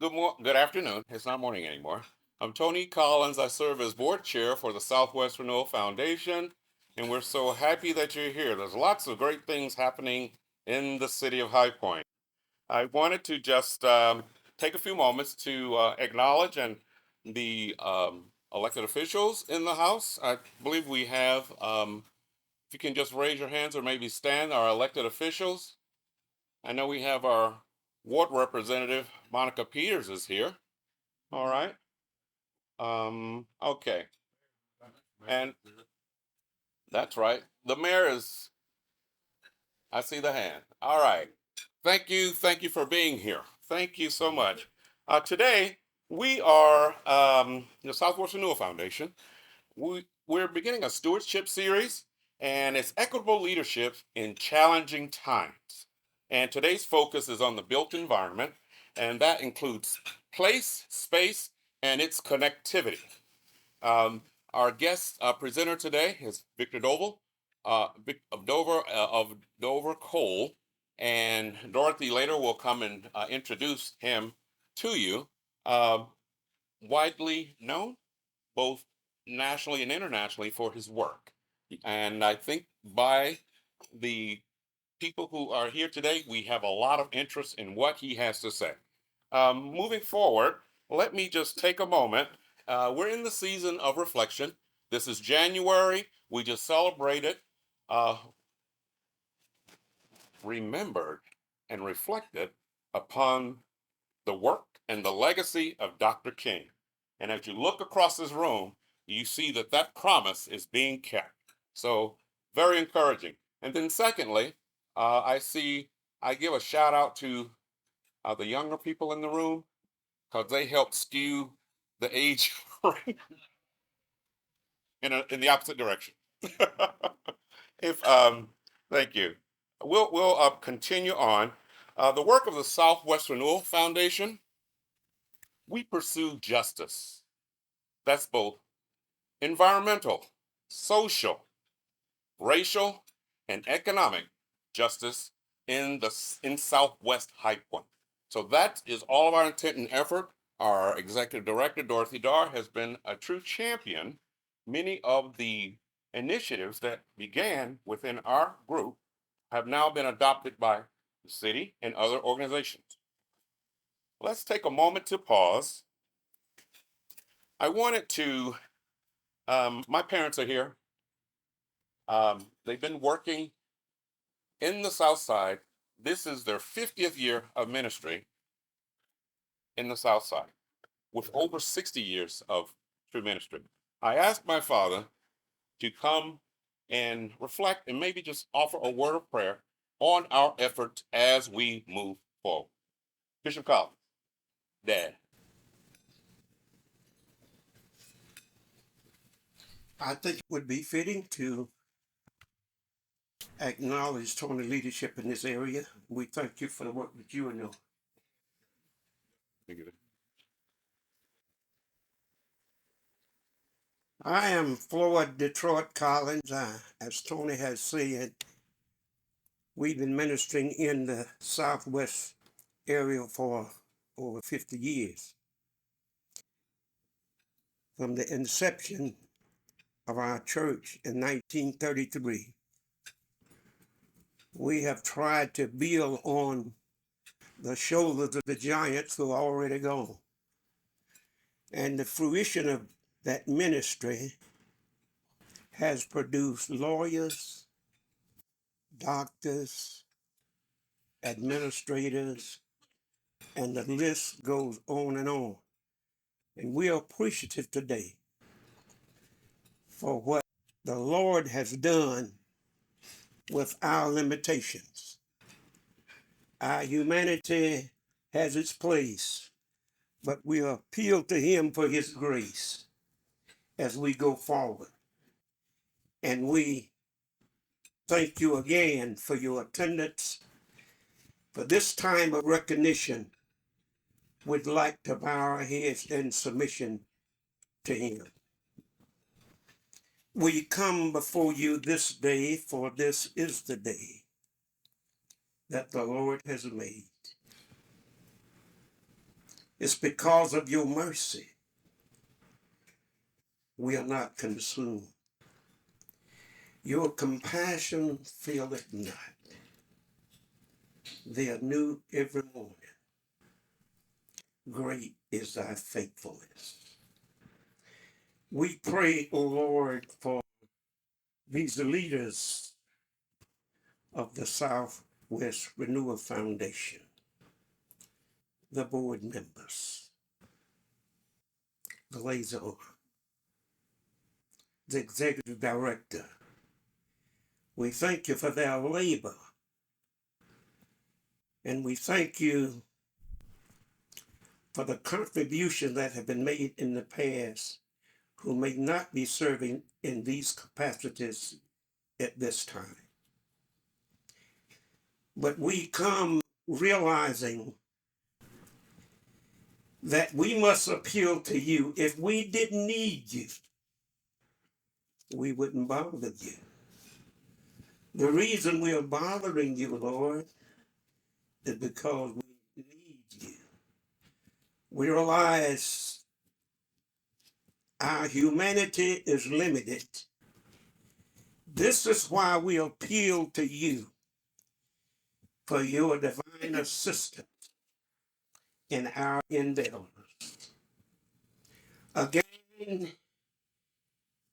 Good afternoon. It's not morning anymore. I'm Tony Collins. I serve as board chair for the Southwest Renewal Foundation, and we're so happy that you're here. There's lots of great things happening in the city of High Point. I wanted to just take a few moments to acknowledge and the elected officials in the House. I believe we have, if you can just raise your hands or maybe stand, our elected officials. I know we have our ward representative, Monica Peters, is here. All right. Okay. And that's right. The mayor is, I see the hand. All right. Thank you. Thank you for being here. Thank you so much. Today, we are the Southwest Renewal Foundation. We're beginning a stewardship series, and it's equitable leadership in challenging times. And today's focus is on the built environment, and that includes place, space, and its connectivity. Um, our guest presenter today is Victor Doval of Dover Coal, and Dorothy later will come and introduce him to you. Uh, Widely known both nationally and internationally for his work, and I think by the people who are here today, we have a lot of interest in what he has to say. Moving forward, let me just take a moment. We're in the season of reflection. This is January. We just celebrated, uh, remembered, and reflected upon the work and the legacy of Dr. King. And as you look across this room, you see that that promise is being kept. So, very encouraging. And then, secondly, I give a shout out to the younger people in the room because they help skew the age rate in the opposite direction. if Thank you. We'll continue on. The work of the Southwest Renewal Foundation. We pursue justice. That's both environmental, social, racial, and economic justice in Southwest High Point. So that is all of our intent and effort. Our executive director, Dorothy Dar, has been a true champion. Many of the initiatives that began within our group have now been adopted by the city and other organizations. Let's take a moment to pause. I wanted to, my parents are here. They've been working in the South Side. This is their 50th year of ministry in the South Side with over 60 years of true ministry. I asked my father to come and reflect and maybe just offer a word of prayer on our efforts as we move forward. Bishop Collins, Dad. I think it would be fitting to acknowledge Tony leadership in this area. We thank you for the work that you are doing. I am Floyd Detroit Collins. As Tony has said, we've been ministering in the Southwest area for over 50 years. From the inception of our church in 1933, we have tried to build on the shoulders of the giants who are already gone. And the fruition of that ministry has produced lawyers, doctors, administrators, and the list goes on and on. And we are appreciative today for what the Lord has done with our limitations. Our humanity has its place, but we appeal to Him for His grace as we go forward. And we thank you again for your attendance. For this time of recognition, we'd like to bow our heads in submission to Him. We come before you this day, for this is the day that the Lord has made. It's because of your mercy we are not consumed. Your compassion faileth not. They are new every morning. Great is thy faithfulness. We pray, O Lord, for these leaders of the Southwest Renewal Foundation, the board members, the liaison, the executive director. We thank you for their labor, and we thank you for the contribution that have been made in the past who may not be serving in these capacities at this time. But we come realizing that we must appeal to you. If we didn't need you, we wouldn't bother you. The reason we are bothering you, Lord, is because we need you. We realize our humanity is limited. This is why we appeal to you for your divine assistance in our endeavors. Again,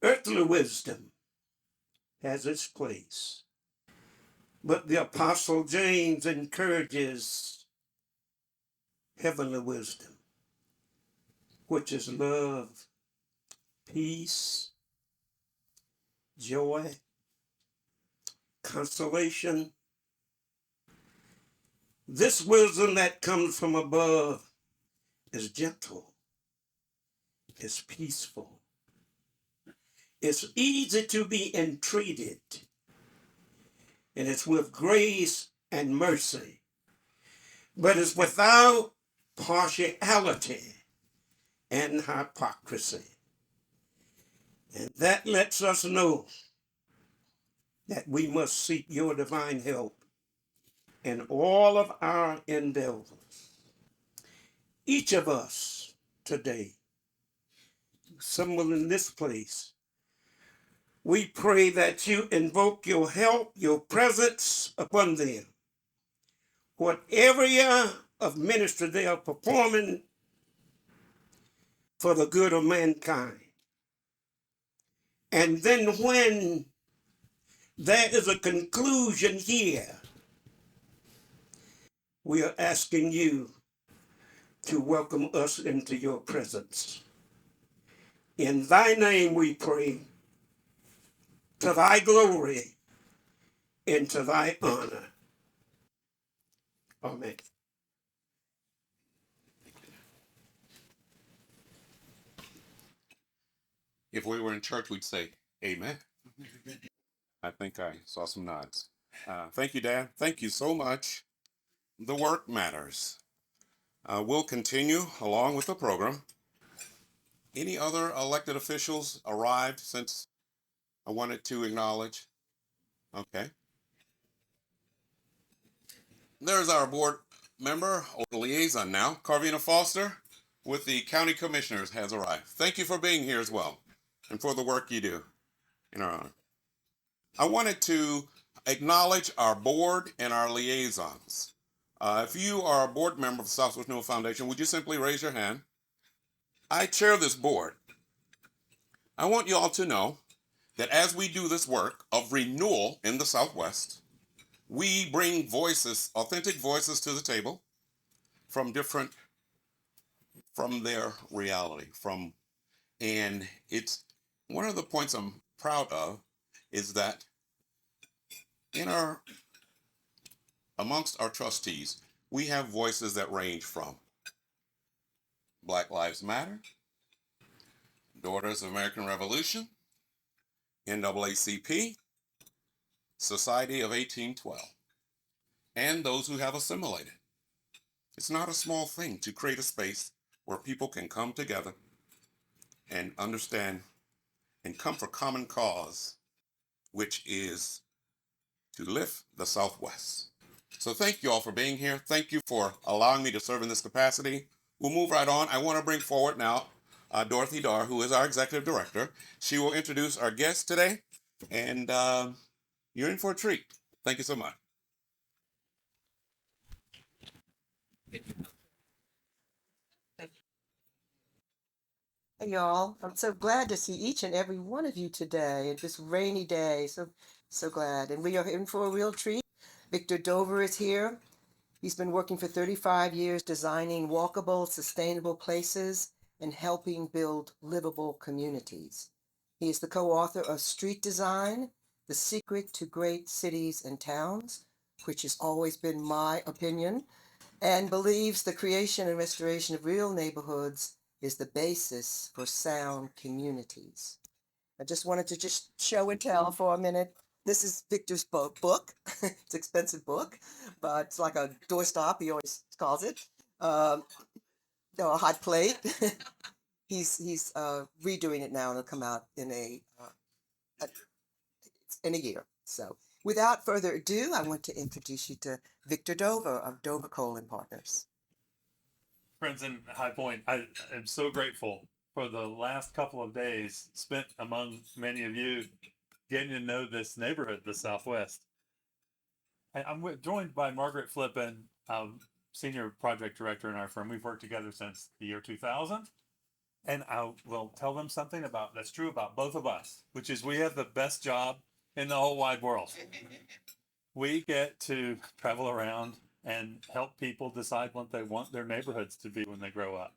earthly wisdom has its place, but the Apostle James encourages heavenly wisdom, which is love, peace, joy, consolation. This wisdom that comes from above is gentle, it's peaceful, it's easy to be entreated, and it's with grace and mercy, but it's without partiality and hypocrisy. And that lets us know that we must seek your divine help in all of our endeavors. Each of us today, someone in this place, we pray that you invoke your help, your presence upon them. What area of ministry they are performing for the good of mankind. And then when there is a conclusion here, we are asking you to welcome us into your presence. In thy name we pray, to thy glory and to thy honor. Amen. If we were in church, we'd say, Amen. I think I saw some nods. Thank you, Dad. Thank you so much. The work matters. We'll continue along with the program. Any other elected officials arrived since I wanted to acknowledge? Okay. There's our board member, or liaison now, Carvina Foster, with the county commissioners, has arrived. Thank you for being here as well, and for the work you do in our honor. I wanted to acknowledge our board and our liaisons. If you are a board member of the Southwest Renewal Foundation, would you simply raise your hand? I chair this board. I want you all to know that as we do this work of renewal in the Southwest, we bring voices, authentic voices to the table from their reality, and it's one of the points I'm proud of is that amongst our trustees, we have voices that range from Black Lives Matter, Daughters of American Revolution, NAACP, Society of 1812, and those who have assimilated. It's not a small thing to create a space where people can come together and understand and come for common cause, which is to lift the Southwest. So thank you all for being here. Thank you for allowing me to serve in this capacity. We'll move right on. I want to bring forward now Dorothy Dar, who is our executive director. She will introduce our guest today, and you're in for a treat. Thank you so much. Hey y'all, I'm so glad to see each and every one of you today. This rainy day, so glad. And we are in for a real treat. Victor Dover is here. He's been working for 35 years designing walkable, sustainable places and helping build livable communities. He is the co-author of Street Design: The Secret to Great Cities and Towns, which has always been my opinion, and believes the creation and restoration of real neighborhoods is the basis for sound communities. I just wanted to just show and tell for a minute. This is Victor's book. It's an expensive book, but it's like a doorstop, he always calls it. Um, no, a hot plate. He's redoing it now, and it'll come out in a year. So without further ado, I want to introduce you to Victor Dover of Dover Cole and Partners. Friends in High Point, I am so grateful for the last couple of days spent among many of you getting to know this neighborhood, the Southwest. I'm joined by Margaret Flippen, Senior Project Director in our firm. We've worked together since the year 2000. And I will tell them something about that's true about both of us, which is we have the best job in the whole wide world. We get to travel around and help people decide what they want their neighborhoods to be when they grow up.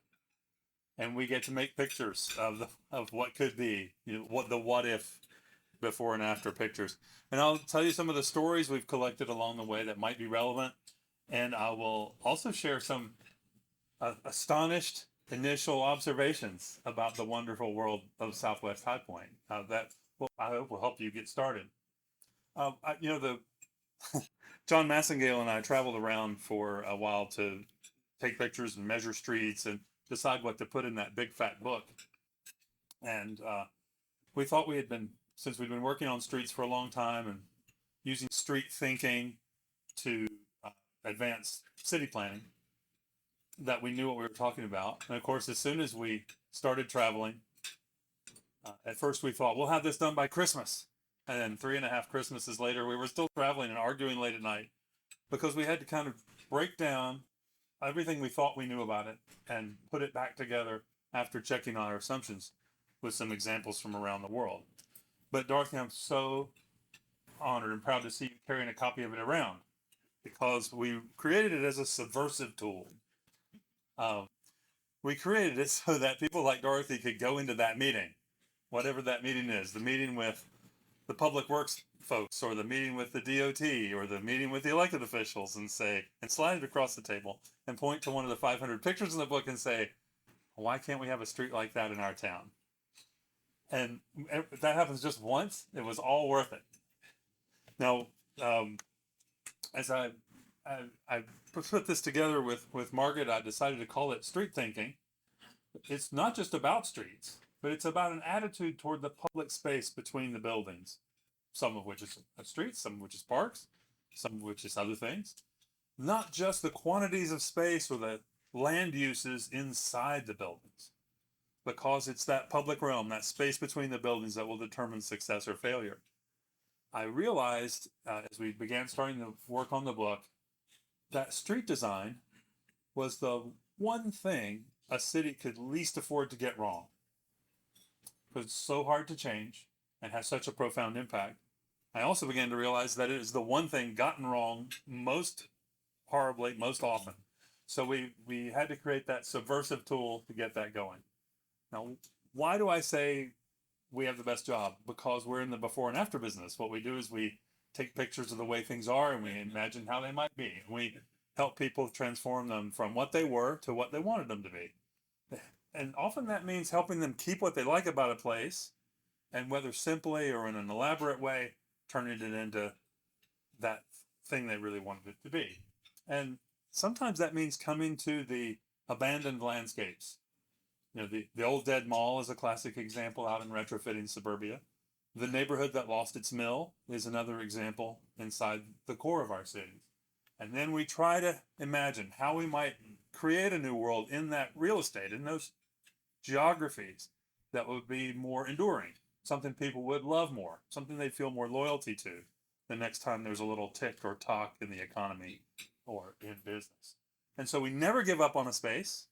And we get to make pictures of what could be, what if before and after pictures. And I'll tell you some of the stories we've collected along the way that might be relevant. And I will also share some astonished initial observations about the wonderful world of Southwest High Point that I hope will help you get started. The John Massengale and I traveled around for a while to take pictures and measure streets and decide what to put in that big fat book. And we thought since we'd been working on streets for a long time and using street thinking to advance city planning, that we knew what we were talking about. And of course, as soon as we started traveling, at first we thought we'll have this done by Christmas. And then 3.5 Christmases later, we were still traveling and arguing late at night because we had to kind of break down everything we thought we knew about it and put it back together after checking on our assumptions with some examples from around the world. But Dorothy, I'm so honored and proud to see you carrying a copy of it around because we created it as a subversive tool. We created it so that people like Dorothy could go into that meeting, whatever that meeting is, the meeting with the public works folks or the meeting with the DOT or the meeting with the elected officials and slide it across the table and point to one of the 500 pictures in the book and say, why can't we have a street like that in our town? And if that happens just once, it was all worth it. Now, as I put this together with Margaret, I decided to call it Street Thinking. It's not just about streets, but it's about an attitude toward the public space between the buildings, some of which is streets, some of which is parks, some of which is other things. Not just the quantities of space or the land uses inside the buildings, because it's that public realm, that space between the buildings that will determine success or failure. I realized as we began starting to work on the book that street design was the one thing a city could least afford to get wrong. Because it's so hard to change and has such a profound impact. I also began to realize that it is the one thing gotten wrong most horribly, most often. So we had to create that subversive tool to get that going. Now, why do I say we have the best job? Because we're in the before and after business. What we do is we take pictures of the way things are and we imagine how they might be. We help people transform them from what they were to what they wanted them to be. And often that means helping them keep what they like about a place, and whether simply or in an elaborate way, turning it into that thing they really wanted it to be. And sometimes that means coming to the abandoned landscapes. The old dead mall is a classic example out in retrofitting suburbia. The neighborhood that lost its mill is another example inside the core of our cities. And then we try to imagine how we might create a new world in that real estate, in those geographies that would be more enduring, something people would love more, something they'd feel more loyalty to the next time there's a little tick or talk in the economy or in business. And so we never give up on a space.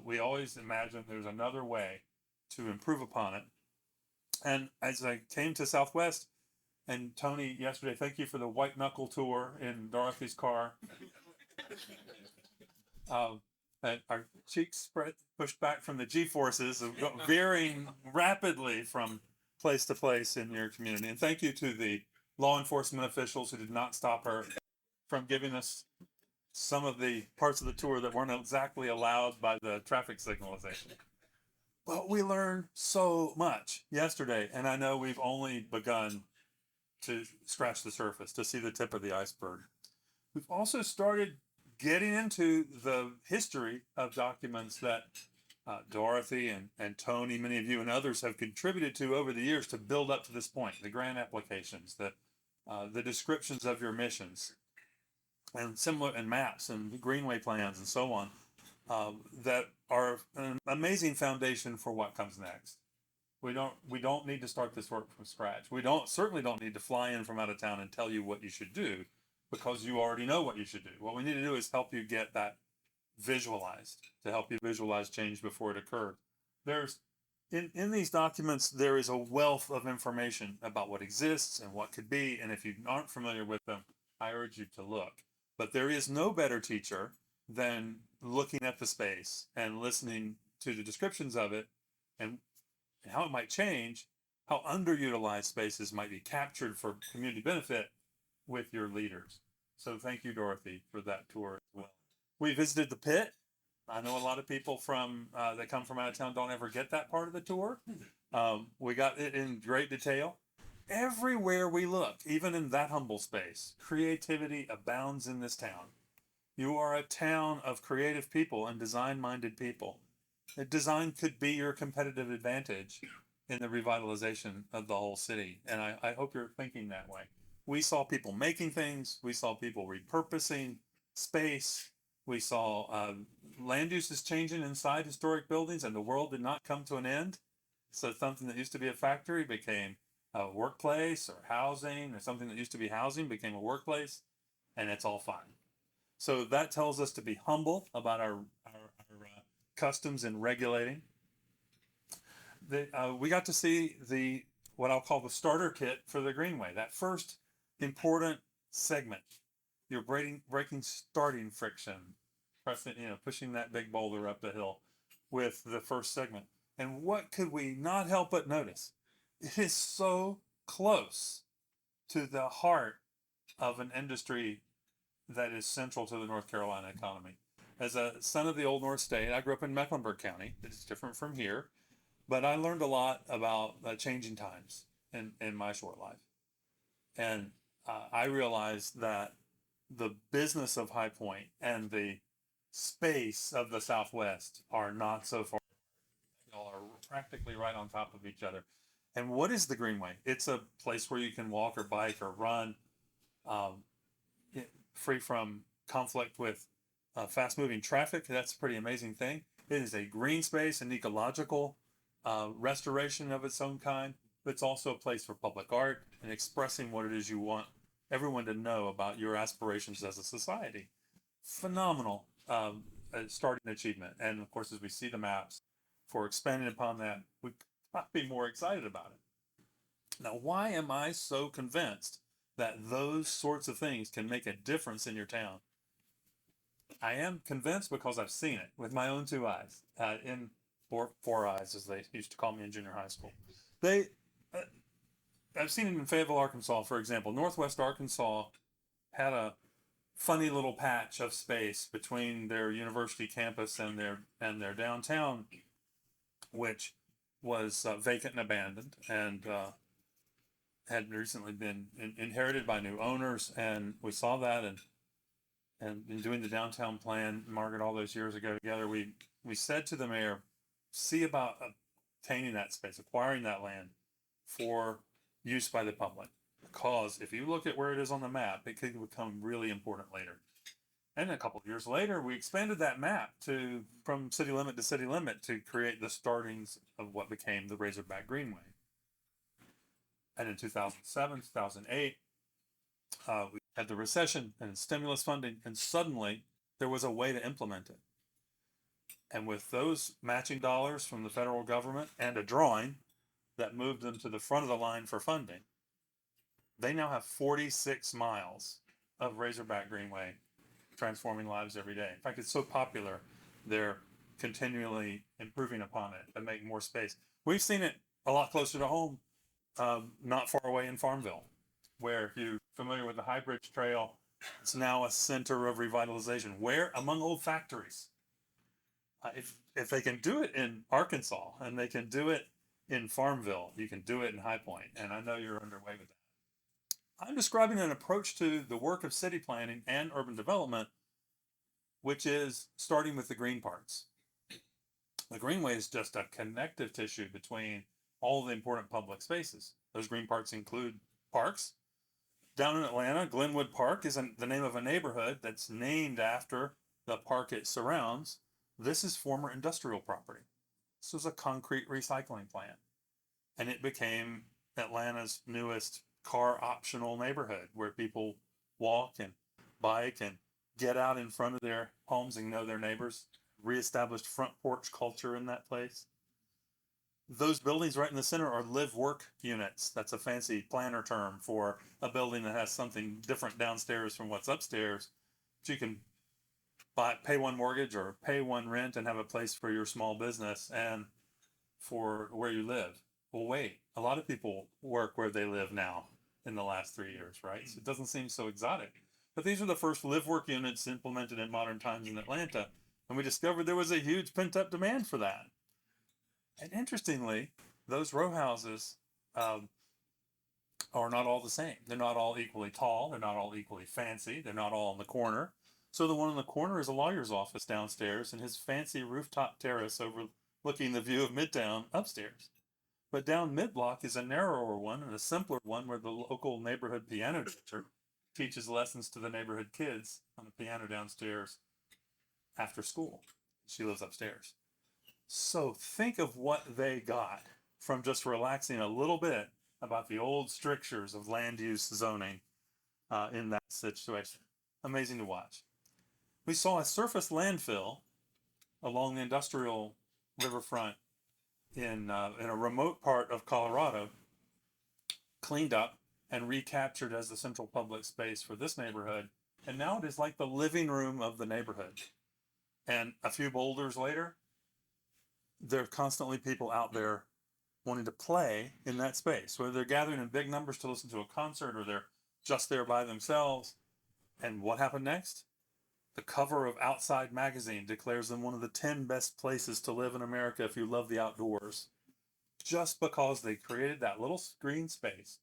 We always imagine there's another way to improve upon it. And as I came to Southwest, and Tony, yesterday, thank you for the white knuckle tour in Dorothy's car. And our cheeks pushed back from the G-forces of veering rapidly from place to place in your community. And thank you to the law enforcement officials who did not stop her from giving us some of the parts of the tour that weren't exactly allowed by the traffic signalization. But we learned so much yesterday, and I know we've only begun to scratch the surface, to see the tip of the iceberg. We've also started getting into the history of documents that Dorothy and Tony, many of you and others have contributed to over the years to build up to this point, the grant applications, the descriptions of your missions, and similar, and maps and greenway plans and so on, that are an amazing foundation for what comes next. We don't need to start this work from scratch. We certainly don't need to fly in from out of town and tell you what you should do, because you already know what you should do. What we need to do is help you get that visualized, to help you visualize change before it occurred. There's in these documents, there is a wealth of information about what exists and what could be. And if you aren't familiar with them, I urge you to look. But there is no better teacher than looking at the space and listening to the descriptions of it and how it might change, how underutilized spaces might be captured for community benefit with your leaders. So thank you, Dorothy, for that tour as well. We visited the pit. I know a lot of people that come from out of town don't ever get that part of the tour. We got it in great detail. Everywhere we look, even in that humble space, creativity abounds in this town. You are a town of creative people and design-minded people. Design could be your competitive advantage in the revitalization of the whole city. And I hope you're thinking that way. We saw people making things. We saw people repurposing space. We saw land uses changing inside historic buildings, and the world did not come to an end. So something that used to be a factory became a workplace, or housing, or something that used to be housing became a workplace, and it's all fine. So that tells us to be humble about our customs in regulating. We got to see what I'll call the starter kit for the Greenway, that first important segment. You're breaking starting friction, pushing that big boulder up the hill with the first segment. And what could we not help but notice? It is so close to the heart of an industry that is central to the North Carolina economy. As a son of the Old North State, I grew up in Mecklenburg County. It's different from here, but I learned a lot about changing times in my short life. And I realized that the business of High Point and the space of the Southwest are not so far. Y'all are practically right on top of each other. And what is the Greenway? It's a place where you can walk or bike or run, free from conflict with fast-moving traffic. That's a pretty amazing thing. It is a green space, an ecological restoration of its own kind. But it's also a place for public art and expressing what it is you want everyone to know about your aspirations as a society. Phenomenal starting achievement. And of course, as we see the maps for expanding upon that, we could not be more excited about it. Now, why am I so convinced that those sorts of things can make a difference in your town? I am convinced because I've seen it with my own two eyes, in four eyes, as they used to call me in junior high school. I've seen it in Fayetteville, Arkansas, for example. Northwest Arkansas had a funny little patch of space between their university campus and their downtown, which was vacant and abandoned, and had recently been inherited by new owners. And we saw that, and in doing the downtown plan, Margaret, all those years ago together, we said to the mayor, see about obtaining that space, acquiring that land for use by the public. Because if you look at where it is on the map, it could become really important later. And a couple of years later, we expanded that map to from city limit to city limit to create the startings of what became the Razorback Greenway. And in 2007, 2008, we had the recession and stimulus funding, and suddenly there was a way to implement it. And with those matching dollars from the federal government and a drawing that moved them to the front of the line for funding, they now have 46 miles of Razorback Greenway transforming lives every day. In fact, it's so popular, they're continually improving upon it and making more space. We've seen it a lot closer to home, not far away in Farmville, where if you're familiar with the High Bridge Trail, it's now a center of revitalization. Where? Among old factories. If they can do it in Arkansas and they can do it in Farmville, you can do it in High Point. And I know you're underway with that. I'm describing an approach to the work of city planning and urban development, which is starting with the green parts. The greenway is just a connective tissue between all the important public spaces. Those green parts include parks. Down in Atlanta, Glenwood Park is the name of a neighborhood that's named after the park it surrounds. This is former industrial property. This was a concrete recycling plant. And it became Atlanta's newest car optional neighborhood where people walk and bike and get out in front of their homes and know their neighbors. Reestablished front porch culture in that place. Those buildings right in the center are live work units. That's a fancy planner term for a building that has something different downstairs from what's upstairs. But you can pay one mortgage or pay one rent and have a place for your small business and for where you live. Well, wait, a lot of people work where they live now in the last 3 years, right? So it doesn't seem so exotic. But these are the first live work units implemented in modern times in Atlanta. And we discovered there was a huge pent up demand for that. And interestingly, those row houses are not all the same. They're not all equally tall. They're not all equally fancy. They're not all in the corner. So the one in the corner is a lawyer's office downstairs and his fancy rooftop terrace overlooking the view of Midtown upstairs. But down mid-block is a narrower one and a simpler one where the local neighborhood piano teacher teaches lessons to the neighborhood kids on the piano downstairs after school. She lives upstairs. So think of what they got from just relaxing a little bit about the old strictures of land use zoning in that situation. Amazing to watch. We saw a surface landfill along the industrial riverfront in a remote part of Colorado, cleaned up and recaptured as the central public space for this neighborhood. And now it is like the living room of the neighborhood. And a few boulders later, there are constantly people out there wanting to play in that space, whether they're gathering in big numbers to listen to a concert or they're just there by themselves. And what happened next? The cover of Outside Magazine declares them one of the 10 best places to live in America if you love the outdoors, just because they created that little screen space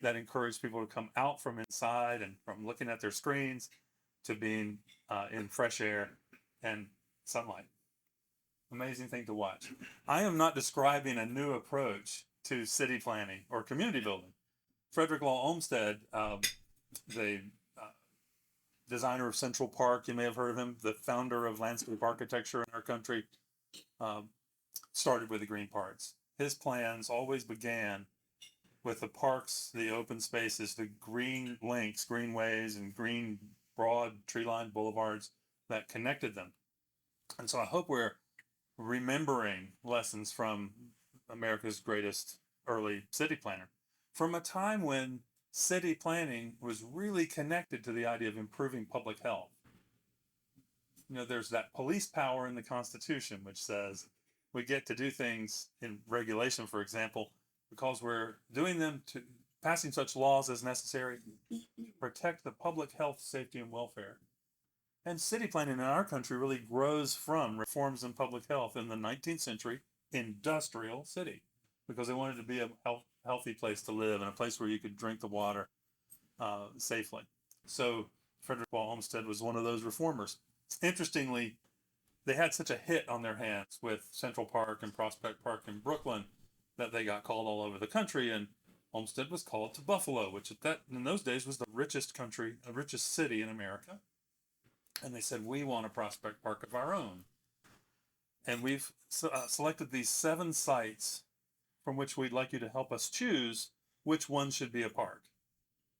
that encouraged people to come out from inside and from looking at their screens to being in fresh air and sunlight. Amazing thing to watch. I am not describing a new approach to city planning or community building. Frederick Law Olmsted, the designer of Central Park, you may have heard of him, the founder of landscape architecture in our country, started with the green parts. His plans always began with the parks, the open spaces, the green links, greenways, and green broad tree-lined boulevards that connected them. And so I hope we're remembering lessons from America's greatest early city planner, from a time when city planning was really connected to the idea of improving public health. You know, there's that police power in the Constitution, which says we get to do things in regulation, for example, because we're doing them to passing such laws as necessary to protect the public health, safety, and welfare. And city planning in our country really grows from reforms in public health in the 19th century industrial city, because they wanted to be a healthy place to live and a place where you could drink the water safely. So Frederick Law Olmsted was one of those reformers. Interestingly, they had such a hit on their hands with Central Park and Prospect Park in Brooklyn that they got called all over the country, and Olmsted was called to Buffalo, which in those days was the richest city in America. And they said, we want a Prospect Park of our own. And we've selected these 7 sites from which we'd like you to help us choose which one should be a park.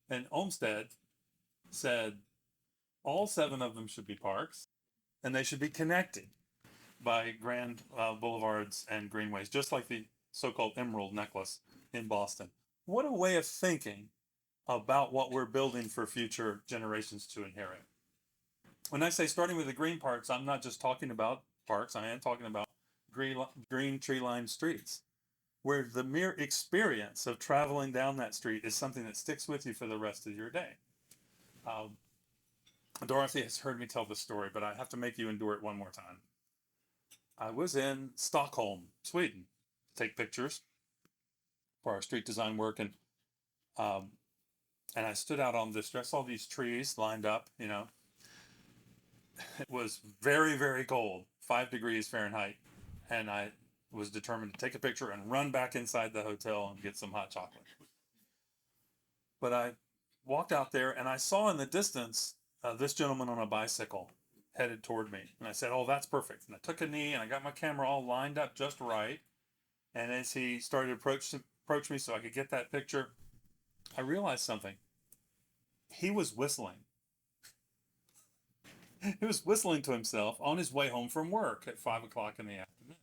And Olmsted said all 7 of them should be parks, and they should be connected by grand boulevards and greenways, just like the so-called Emerald Necklace in Boston. What a way of thinking about what we're building for future generations to inherit. When I say starting with the green parks, I'm not just talking about parks. I am talking about green tree-lined streets, where the mere experience of traveling down that street is something that sticks with you for the rest of your day. Dorothy has heard me tell this story, but I have to make you endure it one more time. I was in Stockholm, Sweden, to take pictures for our street design work, and I stood out on this. I saw these trees lined up. You know, it was very, very cold, 5 degrees Fahrenheit, and I was determined to take a picture and run back inside the hotel and get some hot chocolate. But I walked out there, and I saw in the distance this gentleman on a bicycle headed toward me. And I said, oh, that's perfect. And I took a knee, and I got my camera all lined up just right. And as he started to approach me so I could get that picture, I realized something. He was whistling. He was whistling to himself on his way home from work at 5 o'clock in the afternoon.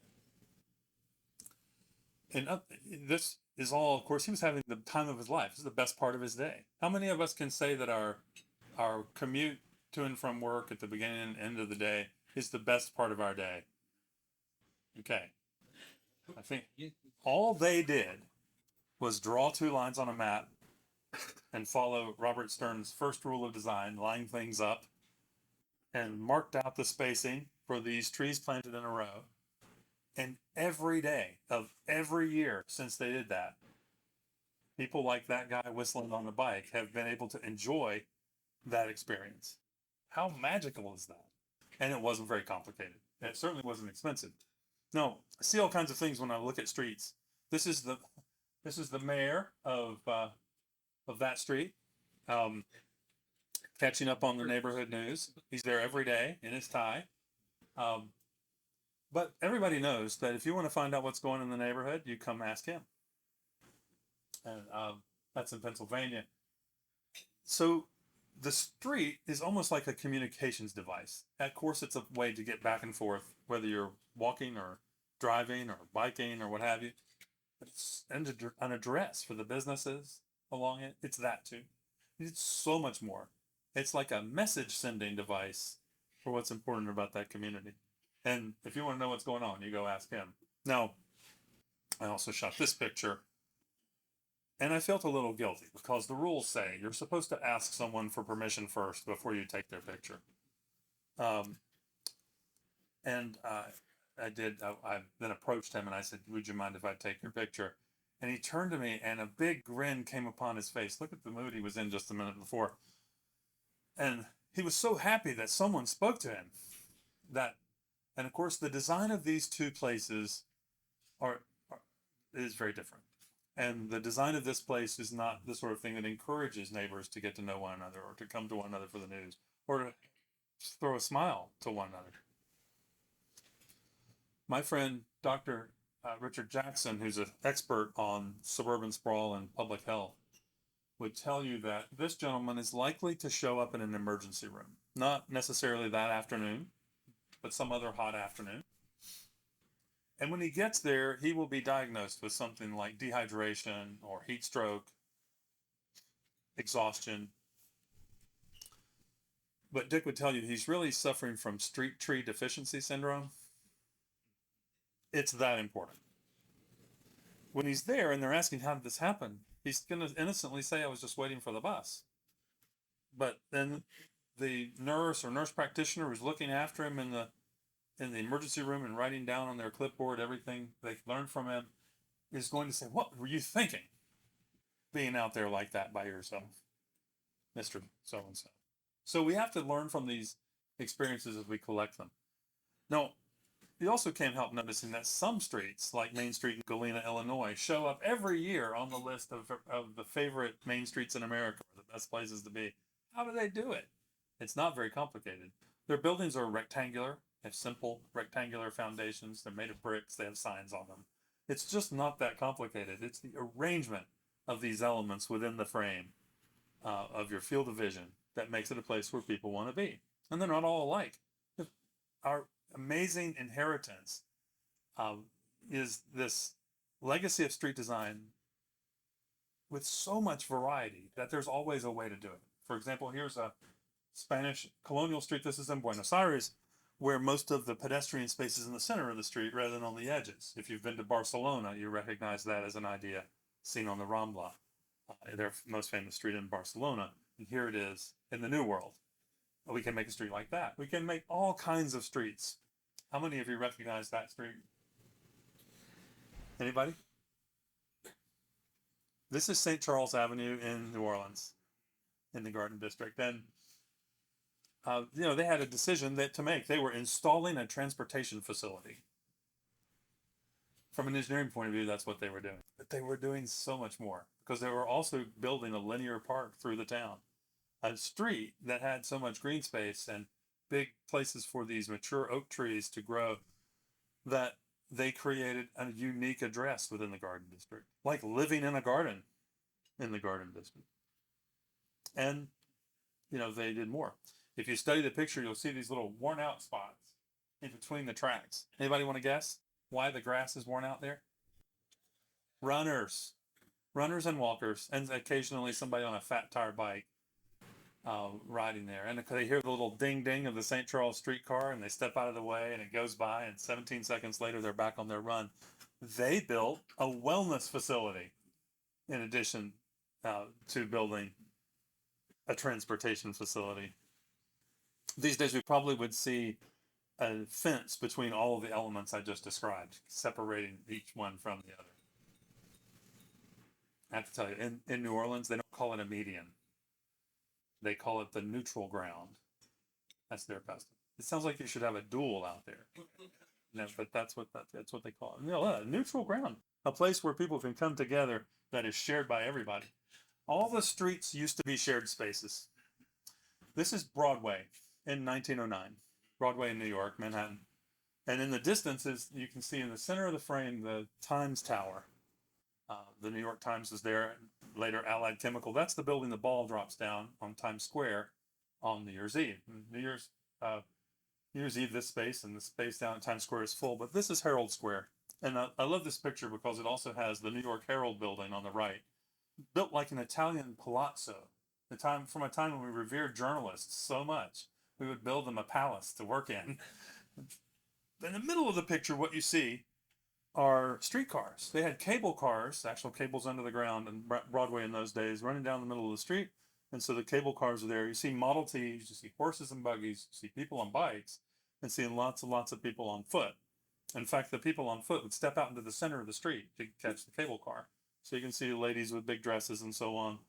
And this is all, of course, he was having the time of his life. This is the best part of his day. How many of us can say that our commute to and from work at the beginning and end of the day is the best part of our day? Okay. I think all they did was draw 2 lines on a map and follow Robert Stern's first rule of design, line things up, and marked out the spacing for these trees planted in a row. And every day of every year since they did that, people like that guy whistling on the bike have been able to enjoy that experience. How magical is that? And it wasn't very complicated. And it certainly wasn't expensive. No, I see all kinds of things when I look at streets. This is the mayor of that street, catching up on the neighborhood news. He's there every day in his tie. But everybody knows that if you want to find out what's going on in the neighborhood, you come ask him. And that's in Pennsylvania. So the street is almost like a communications device. Of course, it's a way to get back and forth, whether you're walking or driving or biking or what have you. It's an address for the businesses along it. It's that too. It's so much more. It's like a message sending device for what's important about that community. And if you want to know what's going on, you go ask him. Now, I also shot this picture, and I felt a little guilty because the rules say you're supposed to ask someone for permission first before you take their picture. I did. I then approached him and I said, would you mind if I take your picture? And he turned to me and a big grin came upon his face. Look at the mood he was in just a minute before. And he was so happy that someone spoke to him. And of course, the design of these 2 places is very different. And the design of this place is not the sort of thing that encourages neighbors to get to know one another or to come to one another for the news or to throw a smile to one another. My friend, Dr. Richard Jackson, who's an expert on suburban sprawl and public health, would tell you that this gentleman is likely to show up in an emergency room. Not necessarily that afternoon, but some other hot afternoon. And when he gets there, he will be diagnosed with something like dehydration or heat stroke, exhaustion. But Dick would tell you he's really suffering from street tree deficiency syndrome. It's that important. When he's there and they're asking how did this happen, he's going to innocently say, I was just waiting for the bus. But then the nurse or nurse practitioner who's looking after him in the emergency room and writing down on their clipboard everything they learned from him is going to say, what were you thinking being out there like that by yourself, Mr. So-and-so? So we have to learn from these experiences as we collect them. Now, you also can't help noticing that some streets, like Main Street in Galena, Illinois, show up every year on the list of the favorite main streets in America, or the best places to be. How do they do it? It's not very complicated. Their buildings are rectangular, have simple rectangular foundations. They're made of bricks. They have signs on them. It's just not that complicated. It's the arrangement of these elements within the frame of your field of vision that makes it a place where people want to be. And they're not all alike. Our amazing inheritance is this legacy of street design with so much variety that there's always a way to do it. For example, here's a Spanish colonial street. This is in Buenos Aires, where most of the pedestrian space is in the center of the street rather than on the edges. If you've been to Barcelona, you recognize that as an idea seen on the Rambla, their most famous street in Barcelona. And here it is in the New World. We can make a street like that. We can make all kinds of streets. How many of you recognize that street? Anybody? This is St. Charles Avenue in New Orleans, in the Garden District. And they had a decision to make. They were installing a transportation facility. From an engineering point of view, that's what they were doing. But they were doing so much more because they were also building a linear park through the town, a street that had so much green space and big places for these mature oak trees to grow that they created a unique address within the Garden District, like living in a garden in the Garden District. And, they did more. If you study the picture, you'll see these little worn out spots in between the tracks. Anybody want to guess why the grass is worn out there? Runners and walkers, and occasionally somebody on a fat tire bike riding there. And they hear the little ding ding of the St. Charles streetcar and they step out of the way and it goes by, and 17 seconds later they're back on their run. They built a wellness facility in addition to building a transportation facility. These days we probably would see a fence between all of the elements I just described, separating each one from the other. I have to tell you, in New Orleans, they don't call it a median. They call it the neutral ground. That's their custom. It sounds like you should have a duel out there. No, but that's what they call it. A neutral ground, a place where people can come together that is shared by everybody. All the streets used to be shared spaces. This is Broadway in 1909. Broadway in New York, Manhattan. And in the distance, you can see in the center of the frame, the Times Tower. The New York Times is there, later Allied Chemical. That's the building the ball drops down on Times Square on New Year's Eve. New Year's Eve, this space and the space down at Times Square is full, but this is Herald Square. And I love this picture because it also has the New York Herald building on the right, built like an Italian palazzo. From a time when we revered journalists so much, we would build them a palace to work in. In the middle of the picture, what you see are streetcars. They had cable cars, actual cables under the ground in Broadway in those days, running down the middle of the street. And so the cable cars are there. You see Model Ts, you see horses and buggies, you see people on bikes, and seeing lots and lots of people on foot. In fact, the people on foot would step out into the center of the street to catch the cable car. So you can see ladies with big dresses and so on,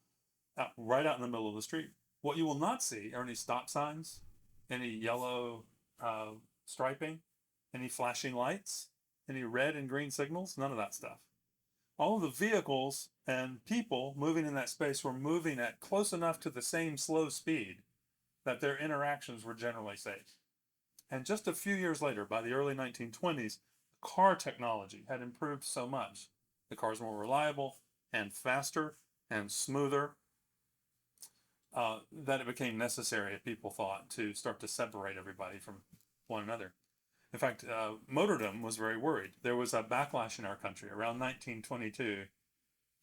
right out in the middle of the street. What you will not see are any stop signs, any yellow striping, any flashing lights, any red and green signals, none of that stuff. All of the vehicles and people moving in that space were moving at close enough to the same slow speed that their interactions were generally safe. And just a few years later, by the early 1920s, car technology had improved so much. The cars were more reliable and faster and smoother that it became necessary, people thought, to start to separate everybody from one another. In fact, Motordom was very worried. There was a backlash in our country around 1922. If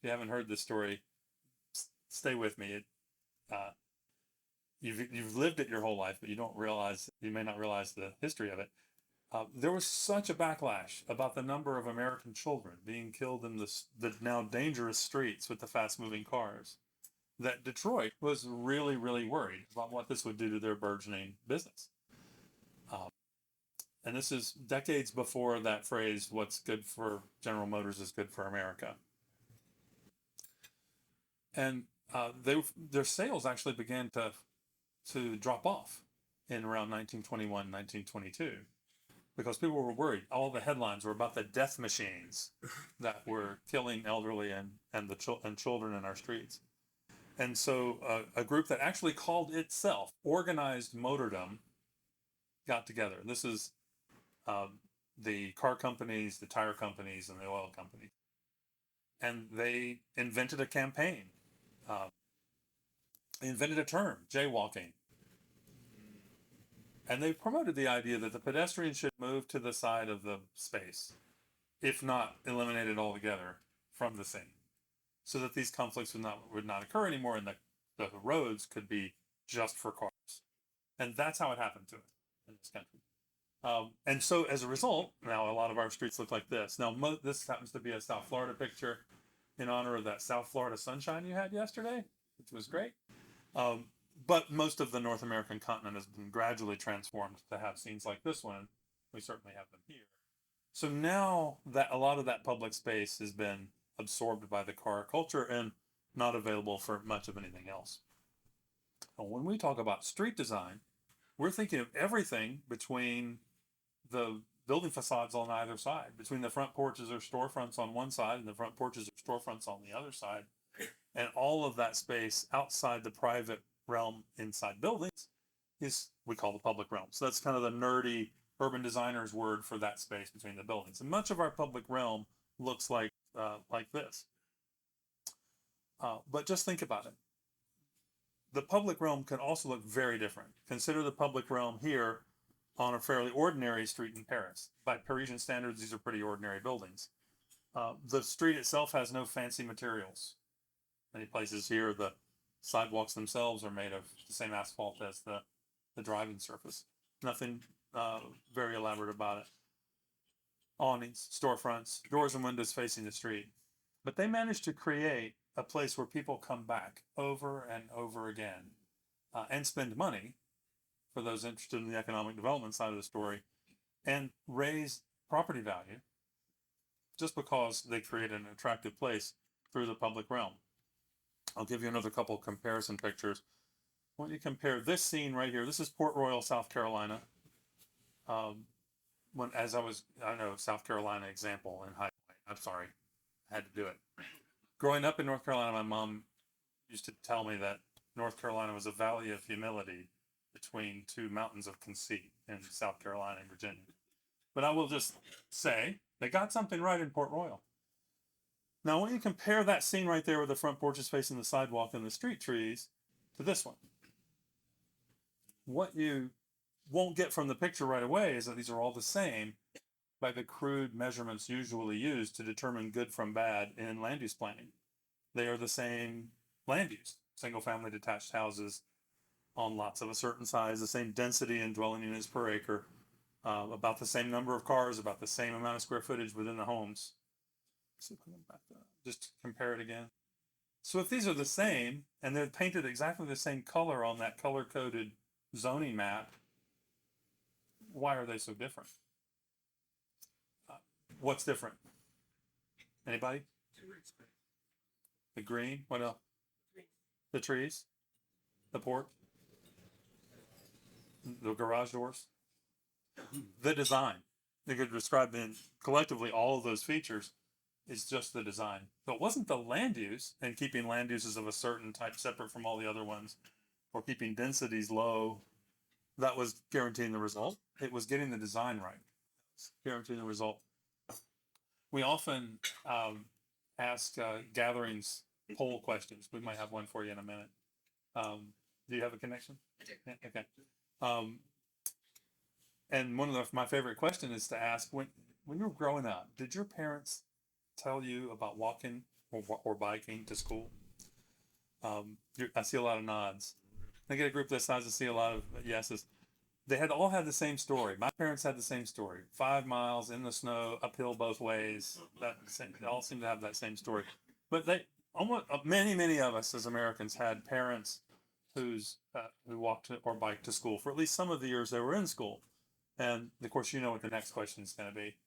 you haven't heard this story, stay with me. You've lived it your whole life, but you may not realize the history of it. There was such a backlash about the number of American children being killed in the now dangerous streets with the fast-moving cars that Detroit was really, really worried about what this would do to their burgeoning business. And this is decades before that phrase, what's good for General Motors is good for America. And their sales actually began to drop off in around 1921, 1922, because people were worried. All the headlines were about the death machines that were killing elderly and children in our streets. And so a group that actually called itself Organized Motordom got together. This is the car companies, the tire companies, and the oil companies. And they invented a campaign. They invented a term, jaywalking. And they promoted the idea that the pedestrian should move to the side of the space, if not eliminated altogether from the scene, so that these conflicts would not occur anymore, and the roads could be just for cars. And that's how it happened to it in this country. And so as a result, now a lot of our streets look like this. Now, this happens to be a South Florida picture in honor of that South Florida sunshine you had yesterday, which was great. But most of the North American continent has been gradually transformed to have scenes like this one. We certainly have them here. So now that a lot of that public space has been absorbed by the car culture and not available for much of anything else. And when we talk about street design, we're thinking of everything between the building facades on either side, between the front porches or storefronts on one side and the front porches or storefronts on the other side, and all of that space outside the private realm inside buildings is we call the public realm. So that's kind of the nerdy urban designer's word for that space between the buildings. And much of our public realm looks like this. But just think about it. The public realm can also look very different. Consider the public realm here on a fairly ordinary street in Paris. By Parisian standards, these are pretty ordinary buildings. The street itself has no fancy materials. Many places here, the sidewalks themselves are made of the same asphalt as the driving surface. Nothing very elaborate about it. Awnings, storefronts, doors and windows facing the street. But they managed to create a place where people come back over and over again and spend money, for those interested in the economic development side of the story, and raise property value just because they create an attractive place through the public realm. I'll give you another couple comparison pictures. When you compare this scene right here, this is Port Royal, South Carolina. I know South Carolina example in high point. I'm sorry, I had to do it. Growing up in North Carolina, my mom used to tell me that North Carolina was a valley of humility between two mountains of conceit in South Carolina and Virginia. But I will just say they got something right in Port Royal. Now, when you compare that scene right there with the front porches facing the sidewalk and the street trees to this one, what you won't get from the picture right away is that these are all the same by the crude measurements usually used to determine good from bad in land use planning. They are the same land use, single family detached houses on lots of a certain size, the same density in dwelling units per acre, about the same number of cars, about the same amount of square footage within the homes. So just compare it again. So if these are the same and they're painted exactly the same color on that color-coded zoning map, why are they so different? What's different? Anybody? The green. What else? The trees. The porch. The garage doors. The design. They could describe in collectively all of those features is just the design. So it wasn't the land use and keeping land uses of a certain type separate from all the other ones, or keeping densities low, that was guaranteeing the result. It was getting the design right. Guaranteeing the result. We often ask gatherings poll questions. We might have one for you in a minute. Do you have a connection? I do. Yeah, okay. And one of my favorite questions is to ask, when you were growing up, did your parents tell you about walking or biking to school? I see a lot of nods. I get a group this size, I see a lot of yeses. They all had the same story. My parents had the same story. 5 miles in the snow, uphill both ways. They all seem to have that same story. But many of us as Americans had parents who walked or biked to school for at least some of the years they were in school. And of course, you know what the next question is going to be.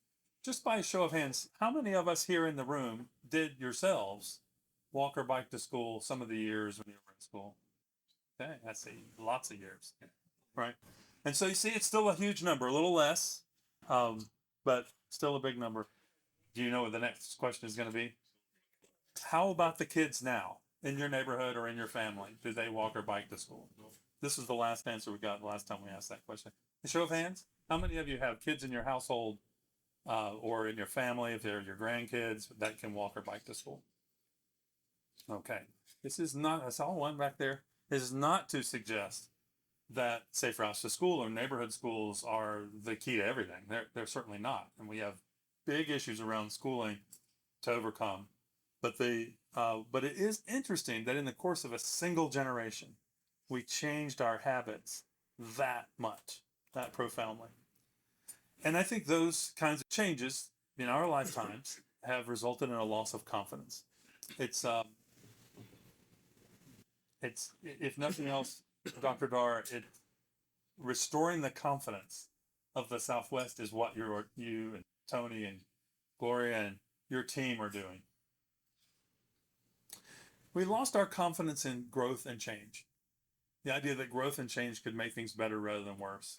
Just by a show of hands, how many of us here in the room did yourselves walk or bike to school some of the years when you were in school? Okay, I see. Lots of years. Right? And so you see, it's still a huge number, a little less, but still a big number. Do you know what the next question is going to be? How about the kids now in your neighborhood or in your family? Do they walk or bike to school? This is the last answer we got the last time we asked that question. A show of hands. How many of you have kids in your household or in your family, if they're your grandkids, that can walk or bike to school? Okay. This is not, I saw one back there. This is not to suggest that safe routes to school or neighborhood schools are the key to everything. They're certainly not. And we have big issues around schooling to overcome. But it is interesting that in the course of a single generation, we changed our habits that much, that profoundly. And I think those kinds of changes in our lifetimes have resulted in a loss of confidence. It's if nothing else, Dr. Dar, restoring the confidence of the Southwest is what you and Tony and Gloria and your team are doing. We lost our confidence in growth and change. The idea that growth and change could make things better rather than worse.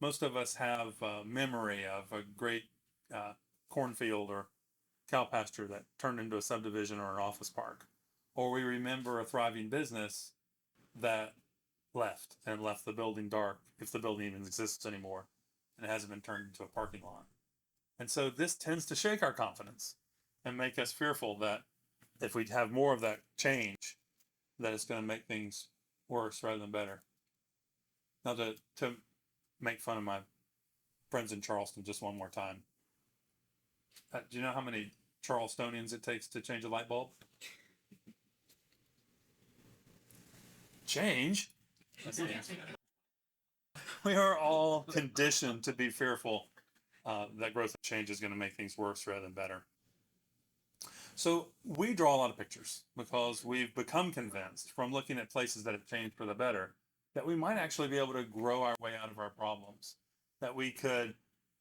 Most of us have a memory of a great cornfield or cow pasture that turned into a subdivision or an office park. Or we remember a thriving business that left the building dark, if the building even exists anymore, and it hasn't been turned into a parking lot. And so this tends to shake our confidence and make us fearful that if we have more of that change, that it's going to make things worse rather than better. Now, to make fun of my friends in Charleston just one more time, do you know how many Charlestonians it takes to change a light bulb? Change? That's the answer. We are all conditioned to be fearful that growth and change is going to make things worse rather than better. So we draw a lot of pictures because we've become convinced from looking at places that have changed for the better that we might actually be able to grow our way out of our problems, that we could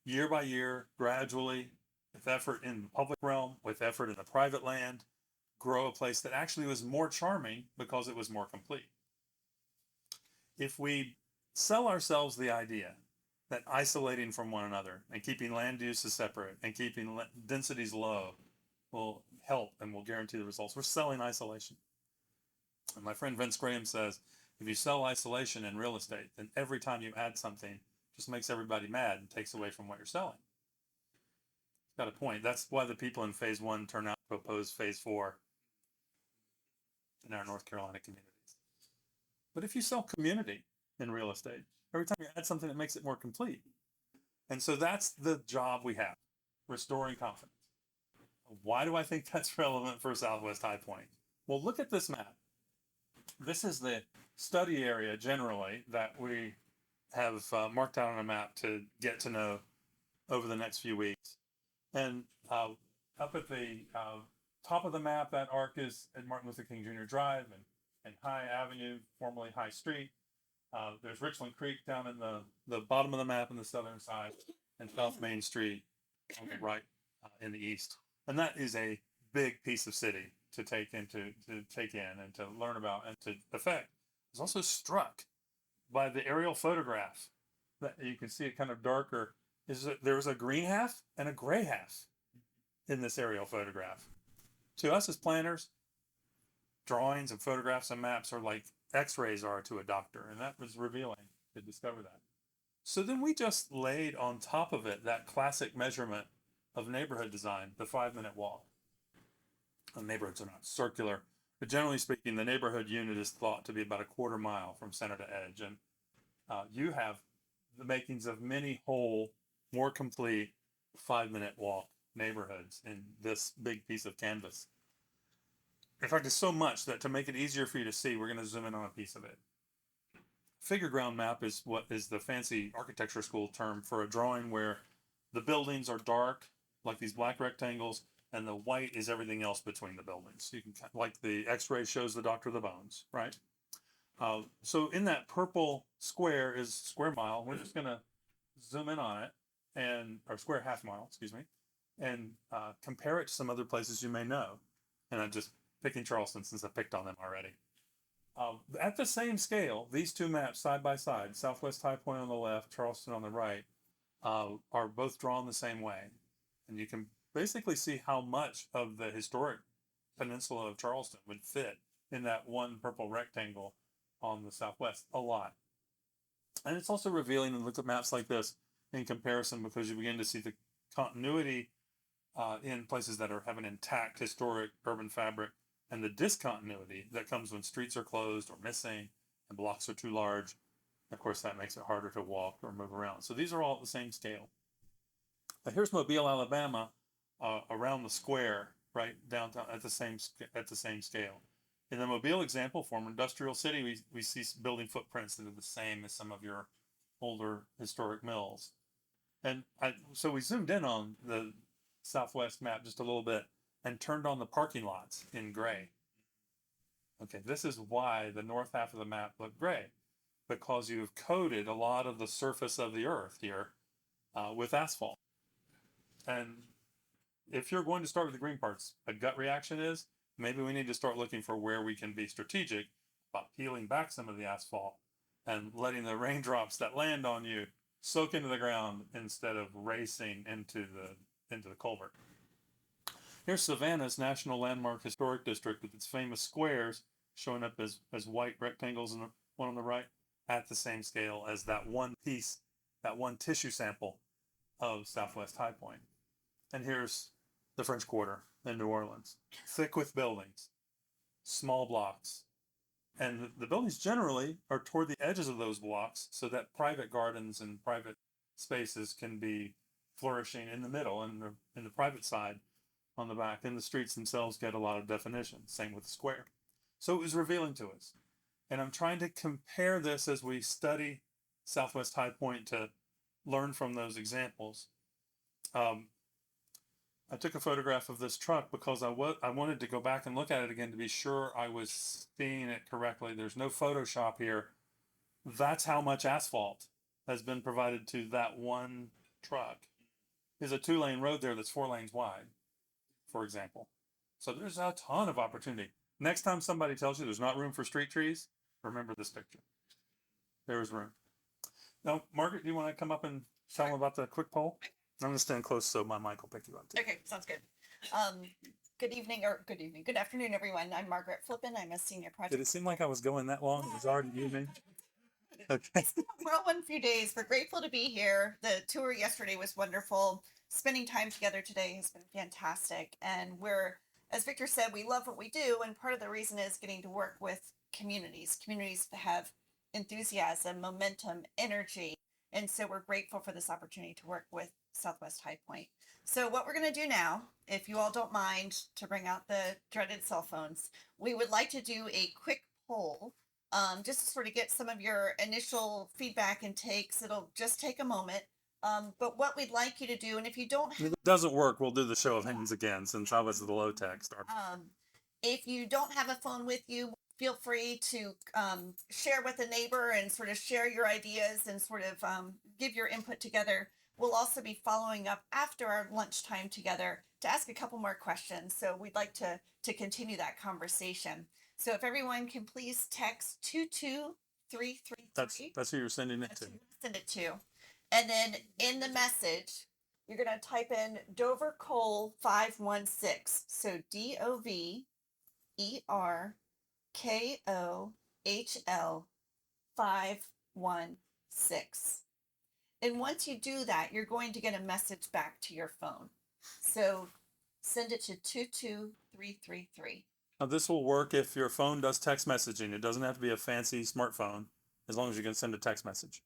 year by year, gradually, with effort in the public realm, with effort in the private land, grow a place that actually was more charming because it was more complete. If we sell ourselves the idea that isolating from one another and keeping land uses separate and keeping densities low will help and will guarantee the results, we're selling isolation. And my friend Vince Graham says, if you sell isolation in real estate, then every time you add something, it just makes everybody mad and takes away from what you're selling. It's got a point. That's why the people in phase 1 turn out to oppose phase 4 in our North Carolina communities. But if you sell community in real estate, every time you add something, it makes it more complete. And so that's the job we have, restoring confidence. Why do I think that's relevant for Southwest High Point? Well, look at this map. This is the study area generally that we have marked out on a map to get to know over the next few weeks. And up at the top of the map, that arc is at Martin Luther King Jr. Drive and High Avenue, formerly High Street. There's Richland Creek down in the bottom of the map on the southern side, and South Main Street on the right in the east. And that is a big piece of city to take in and to learn about and to affect. I was also struck by the aerial photograph that you can see it kind of darker. There was a green half and a gray half in this aerial photograph. To us as planners, drawings and photographs and maps are like x-rays are to a doctor, and that was revealing to discover that. So then we just laid on top of it that classic measurement of neighborhood design, the 5-minute walk. And neighborhoods are not circular, but generally speaking, the neighborhood unit is thought to be about a quarter mile from center to edge. And you have the makings of many whole, more complete 5-minute walk neighborhoods in this big piece of canvas. In fact, it's so much that to make it easier for you to see, we're going to zoom in on a piece of it. Figure ground map is what is the fancy architecture school term for a drawing where the buildings are dark, like these black rectangles, and the white is everything else between the buildings. You can, like the x-ray shows the doctor of the bones, right? So in that purple square is square mile. We're just going to zoom in on it, or square half mile, excuse me, and compare it to some other places you may know. And I'm just picking Charleston since I picked on them already. At the same scale, these two maps side by side, Southwest High Point on the left, Charleston on the right, are both drawn the same way. And you can basically see how much of the historic peninsula of Charleston would fit in that one purple rectangle on the southwest. A lot. And it's also revealing to look at maps like this in comparison, because you begin to see the continuity in places that have an intact historic urban fabric, and the discontinuity that comes when streets are closed or missing and blocks are too large. Of course, that makes it harder to walk or move around. So these are all at the same scale. Now here's Mobile, Alabama, around the square, right downtown at the same scale. In the Mobile example, former industrial city, we see building footprints that are the same as some of your older historic mills. And so we zoomed in on the Southwest map just a little bit and turned on the parking lots in gray. Okay, this is why the north half of the map looked gray, because you've coated a lot of the surface of the earth here with asphalt. And if you're going to start with the green parts, a gut reaction is maybe we need to start looking for where we can be strategic about peeling back some of the asphalt and letting the raindrops that land on you soak into the ground instead of racing into the culvert. Here's Savannah's National Landmark Historic District with its famous squares showing up as white rectangles, and one on the right at the same scale as that one piece, that one tissue sample of Southwest High Point. And here's the French Quarter in New Orleans, thick with buildings, small blocks. And the buildings generally are toward the edges of those blocks so that private gardens and private spaces can be flourishing in the middle, and in the private side on the back. And the streets themselves get a lot of definition. Same with the square. So it was revealing to us. And I'm trying to compare this as we study Southwest High Point to learn from those examples. I took a photograph of this truck because I wanted to go back and look at it again to be sure I was seeing it correctly. There's no Photoshop here. That's how much asphalt has been provided to that one truck. There's a 2-lane road there that's 4 lanes wide, for example. So there's a ton of opportunity. Next time somebody tells you there's not room for street trees, remember this picture. There is room. Now, Margaret, do you want to come up and tell them about the quick poll? I'm going to stand close so my mic will pick you up too. Okay, sounds good. Good afternoon, everyone. I'm Margaret Flippin. I'm a senior project. Did it seem like I was going that long? It was already evening. Okay. It's been a whirlwind few days. We're grateful to be here. The tour yesterday was wonderful. Spending time together today has been fantastic. And as Victor said, we love what we do. And part of the reason is getting to work with communities that have enthusiasm, momentum, energy. And so we're grateful for this opportunity to work with Southwest High Point. So what we're going to do now, if you all don't mind to bring out the dreaded cell phones, we would like to do a quick poll, just to sort of get some of your initial feedback and takes. It'll just take a moment. But what we'd like you to do, and if you don't If it doesn't work, we'll do the show of hands again, since I was the low tech start. if you don't have a phone with you, feel free to share with a neighbor and sort of share your ideas and sort of give your input together. We'll also be following up after our lunchtime together to ask a couple more questions. So we'd like to continue that conversation. So if everyone can please text 22333. That's who you're sending it That's to. who you send it to. And then in the message, you're going to type in Dover Cole 516. So DOVERKOHL 516. And once you do that, you're going to get a message back to your phone. So send it to 22333. Now, this will work if your phone does text messaging. It doesn't have to be a fancy smartphone, as long as you can send a text message.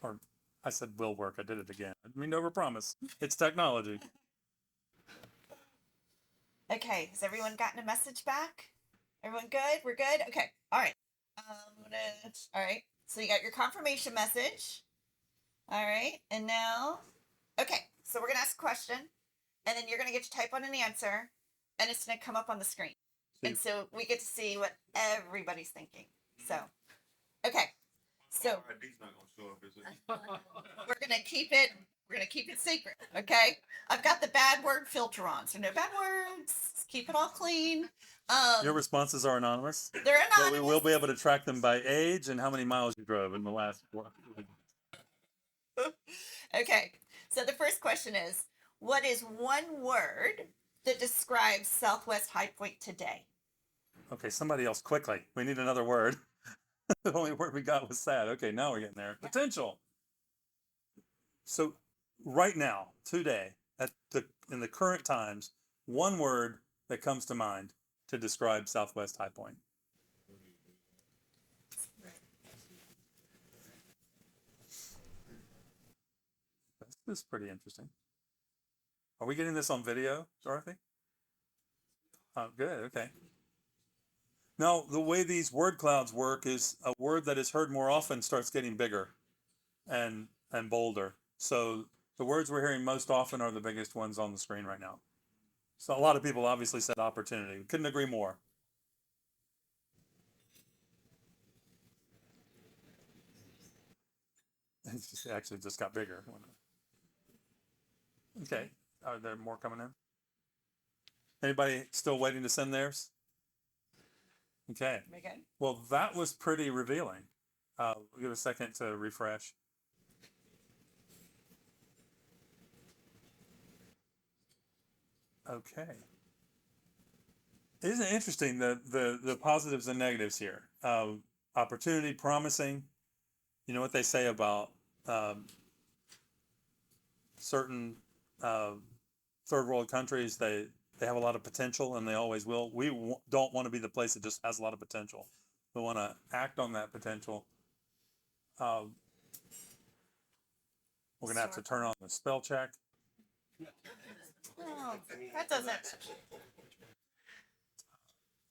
Or I said will work. I did it again. I didn't mean to overpromise. It's technology. Okay, has everyone gotten a message back? Everyone good? We're good? Okay, all right. All right, so you got your confirmation message. All right, and now, okay, so we're going to ask a question, and then you're going to get to type on an answer, and it's going to come up on the screen. And so we get to see what everybody's thinking. So, okay. So we're gonna keep it secret, okay? I've got the bad word filter on, so no bad words. Keep it all clean. Your responses are anonymous, They're but anonymous. we will be able to track them by age and how many miles you drove in the last. Okay, so the first question is, what is one word that describes Southwest High Point today? Okay, somebody else quickly. We need another word. The only word we got was sad. Okay, now we're getting there. Yeah. Potential. So right now, today, in the current times, one word that comes to mind to describe Southwest High Point. This is pretty interesting. Are we getting this on video, Dorothy? Oh, good. Okay. Now, the way these word clouds work is a word that is heard more often starts getting bigger and bolder. So the words we're hearing most often are the biggest ones on the screen right now. So a lot of people obviously said opportunity. Couldn't agree more. It actually just got bigger. Okay. Are there more coming in? Anybody still waiting to send theirs? Okay. Very good. Well, that was pretty revealing. We'll give a second to refresh. Okay. Isn't it interesting the positives and negatives here? Opportunity, promising. You know what they say about certain third world countries? They have a lot of potential, and they always will. We don't want to be the place that just has a lot of potential. We want to act on that potential. We're gonna have to turn on the spell check. Oh, that doesn't.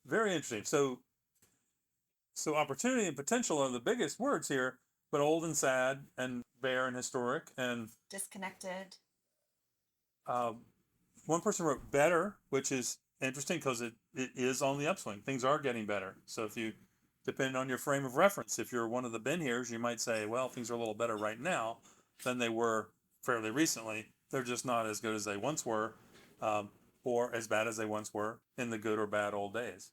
Very interesting. So opportunity and potential are the biggest words here, but old and sad and bare and historic. And Disconnected. one person wrote better, which is interesting because it is on the upswing. Things are getting better. So if you, depending on your frame of reference, if you're one of the Ben here's, you might say, well, things are a little better right now than they were fairly recently. They're just not as good as they once were, or as bad as they once were in the good or bad old days.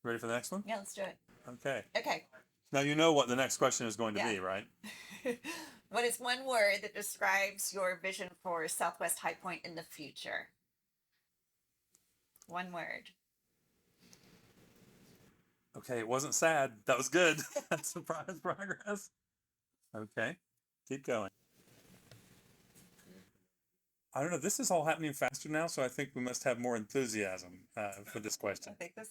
Ready for the next one? Yeah, let's do it. Okay. Okay. Now you know what the next question is going to be, Yeah. right? What is one word that describes your vision for Southwest High Point in the future? One word. Okay, it wasn't sad. That was good. That's surprise progress. Okay, keep going. I don't know. This is all happening faster now, so I think we must have more enthusiasm for this I question. think this.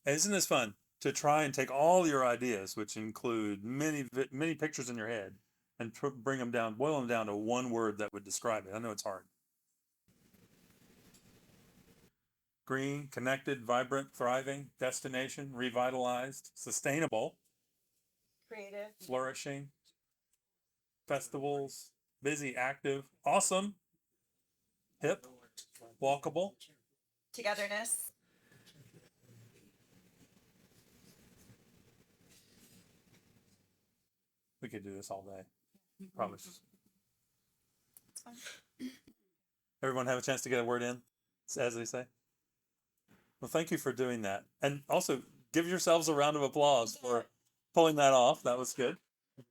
Isn't this fun to try and take all your ideas, which include many pictures in your head, and bring them down, boil them down to one word that would describe it? I know it's hard. Green, connected, vibrant, thriving, destination, revitalized, sustainable, Creative. flourishing, festivals, busy, active, awesome, hip, walkable. Togetherness. We could do this all day. Probably. It's fun. Everyone have a chance to get a word in, as they say. Well, thank you for doing that. And also give yourselves a round of applause for pulling that off. That was good.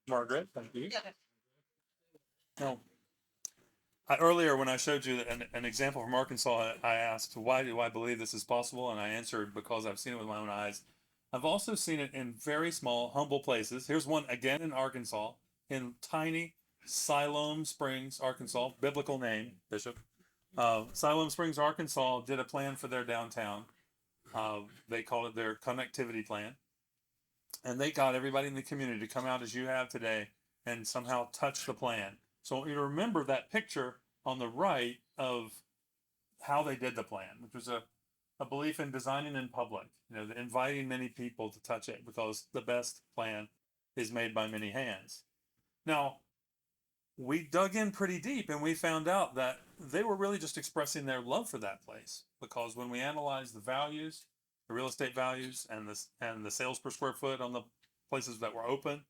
Margaret, thank you. Yeah. Now, earlier when I showed you an example from Arkansas, I asked, why do I believe this is possible? And I answered, because I've seen it with my own eyes. I've also seen it in very small, humble places. Here's one again in Arkansas, in tiny Siloam Springs, Arkansas, biblical name, Bishop. Siloam Springs, Arkansas did a plan for their downtown. They called it their connectivity plan. And they got everybody in the community to come out as you have today and somehow touch the plan. So I want you to remember that picture on the right of how they did the plan, which was a belief in designing in public, inviting many people to touch it, because the best plan is made by many hands. Now, we dug in pretty deep and we found out that they were really just expressing their love for that place, because when we analyzed the values, the real estate values and the sales per square foot on the places that were open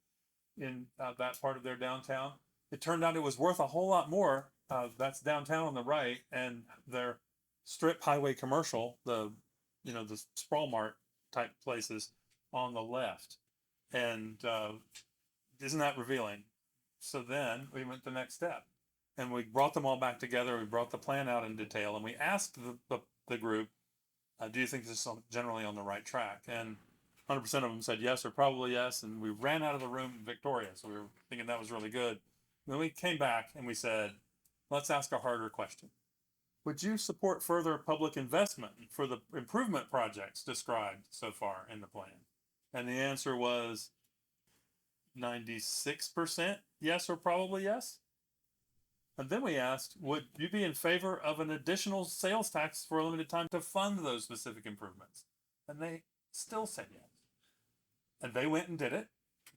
in that part of their downtown, it turned out it was worth a whole lot more. That's downtown on the right, and their strip highway commercial, the sprawl mart type places on the left. And isn't that revealing? So then we went the next step, and we brought them all back together. We brought the plan out in detail, and we asked the group, do you think this is generally on the right track? And 100% of them said yes or probably yes. And we ran out of the room in Victoria. So we were thinking that was really good. Then we came back and we said, let's ask a harder question. Would you support further public investment for the improvement projects described so far in the plan? And the answer was 96% yes or probably yes. And then we asked, would you be in favor of an additional sales tax for a limited time to fund those specific improvements? And they still said yes. And they went and did it.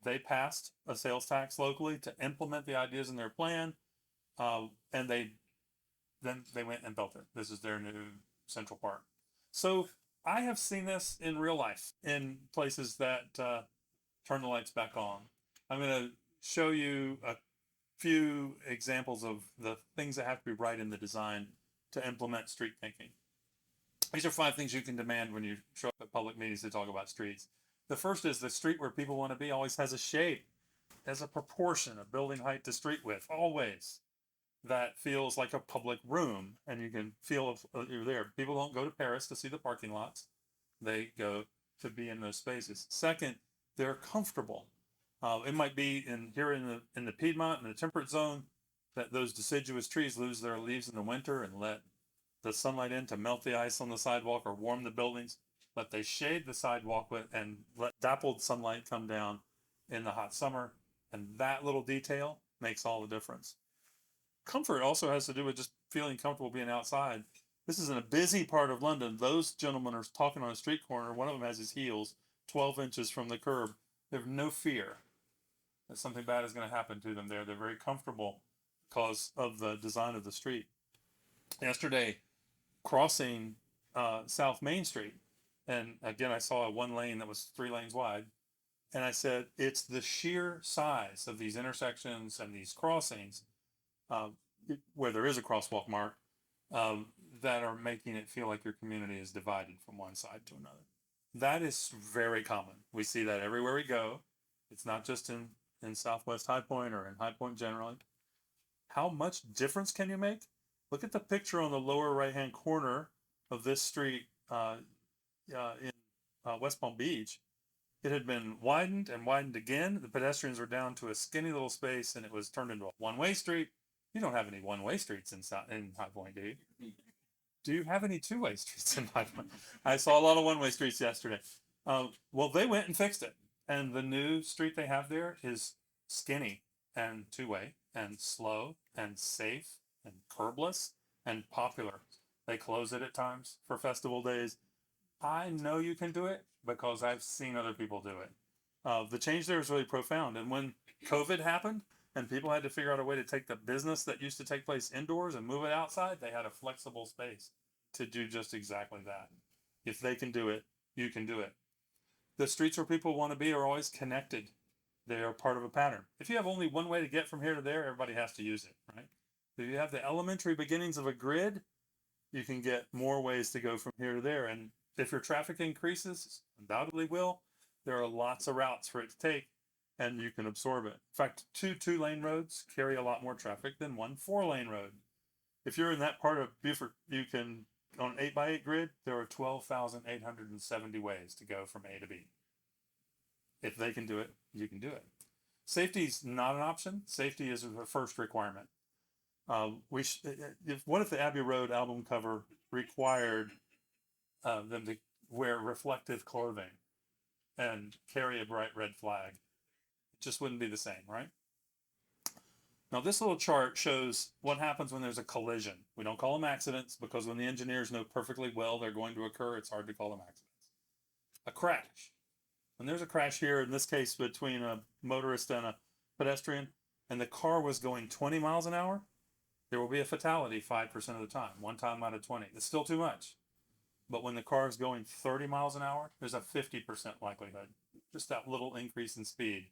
They passed a sales tax locally to implement the ideas in their plan. And then they went and built it. This is their new Central Park. So I have seen this in real life in places that turn the lights back on. I'm going to show you a few examples of the things that have to be right in the design to implement street thinking. These are 5 things you can demand when you show up at public meetings to talk about streets. The first is the street where people want to be always has a shape, has a proportion of building height to street width, always. That feels like a public room, and you can feel you're there. People don't go to Paris to see the parking lots. They go to be in those spaces. Second, they're comfortable. It might be in the Piedmont, in the temperate zone, that those deciduous trees lose their leaves in the winter and let the sunlight in to melt the ice on the sidewalk or warm the buildings. Let they shade the sidewalk and let dappled sunlight come down in the hot summer. And that little detail makes all the difference. Comfort also has to do with just feeling comfortable being outside. This is in a busy part of London. Those gentlemen are talking on a street corner. One of them has his heels 12 inches from the curb. They have no fear that something bad is going to happen to them there. They're very comfortable because of the design of the street. Yesterday, crossing South Main Street, and again, I saw a 1 lane that was 3 lanes wide. And I said, it's the sheer size of these intersections and these crossings where there is a crosswalk mark that are making it feel like your community is divided from one side to another. That is very common. We see that everywhere we go. It's not just in Southwest High Point or in High Point generally. How much difference can you make? Look at the picture on the lower right-hand corner of this street in West Palm Beach. It had been widened and widened again. The pedestrians were down to a skinny little space, and it was turned into a one-way street. You don't have any one-way streets in High Point, do you? Do you have any two-way streets in High Point? I saw a lot of one-way streets yesterday. Well, they went and fixed it. And the new street they have there is skinny and two-way and slow and safe and curbless and popular. They close it at times for festival days. I know you can do it because I've seen other people do it. The change there is really profound. And when COVID happened and people had to figure out a way to take the business that used to take place indoors and move it outside, they had a flexible space to do just exactly that. If they can do it, you can do it. The streets where people want to be are always connected. They are part of a pattern. If you have only one way to get from here to there, everybody has to use it, right? If you have the elementary beginnings of a grid, you can get more ways to go from here to there. And if your traffic increases, undoubtedly will, there are lots of routes for it to take, and you can absorb it. In fact, 2 2-lane roads carry a lot more traffic than 1 4-lane road. If you're in that part of Beaufort, you can, on an 8x8 grid, there are 12,870 ways to go from A to B. If they can do it, you can do it. Safety is not an option. Safety is the first requirement. What if the Abbey Road album cover required them to wear reflective clothing and carry a bright red flag? It just wouldn't be the same, right? Now, this little chart shows what happens when there's a collision. We don't call them accidents because when the engineers know perfectly well they're going to occur, it's hard to call them accidents. A crash. When there's a crash here, in this case between a motorist and a pedestrian, and the car was going 20 miles an hour, there will be a fatality 5% of the time, 1 time out of 20. It's still too much. But when the car is going 30 miles an hour, there's a 50% likelihood. Just that little increase in speed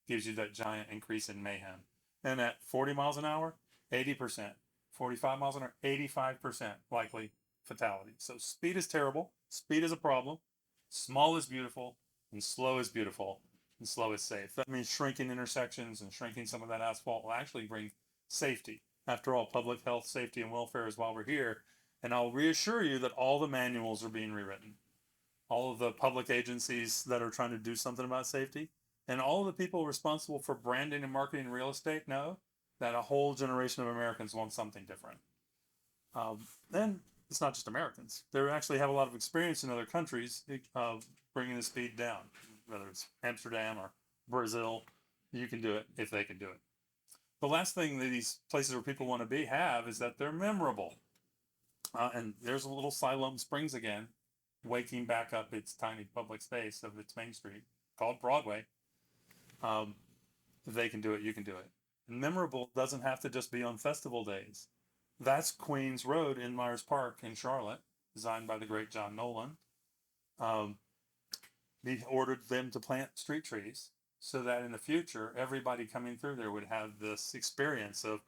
gives you that giant increase in mayhem. And at 40 miles an hour, 80%. 45 miles an hour, 85% likely fatality. So speed is terrible. Speed is a problem. Small is beautiful, and slow is beautiful, and slow is safe. That means shrinking intersections and shrinking some of that asphalt will actually bring safety. After all, public health, safety, and welfare is why we're here. And I'll reassure you that all the manuals are being rewritten. all of the public agencies that are trying to do something about safety, and all of the people responsible for branding and marketing real estate know that a whole generation of Americans want something different. And it's not just Americans. They actually have a lot of experience in other countries of bringing the speed down, whether it's Amsterdam or Brazil. You can do it if they can do it. The last thing that these places where people want to be have is that they're memorable. And there's a little Siloam Springs again, waking back up its tiny public space of its main street called Broadway. If they can do it, you can do it. And memorable doesn't have to just be on festival days. That's Queens Road in Myers Park in Charlotte, designed by the great John Nolan. He ordered them to plant street trees so that in the future, everybody coming through there would have this experience of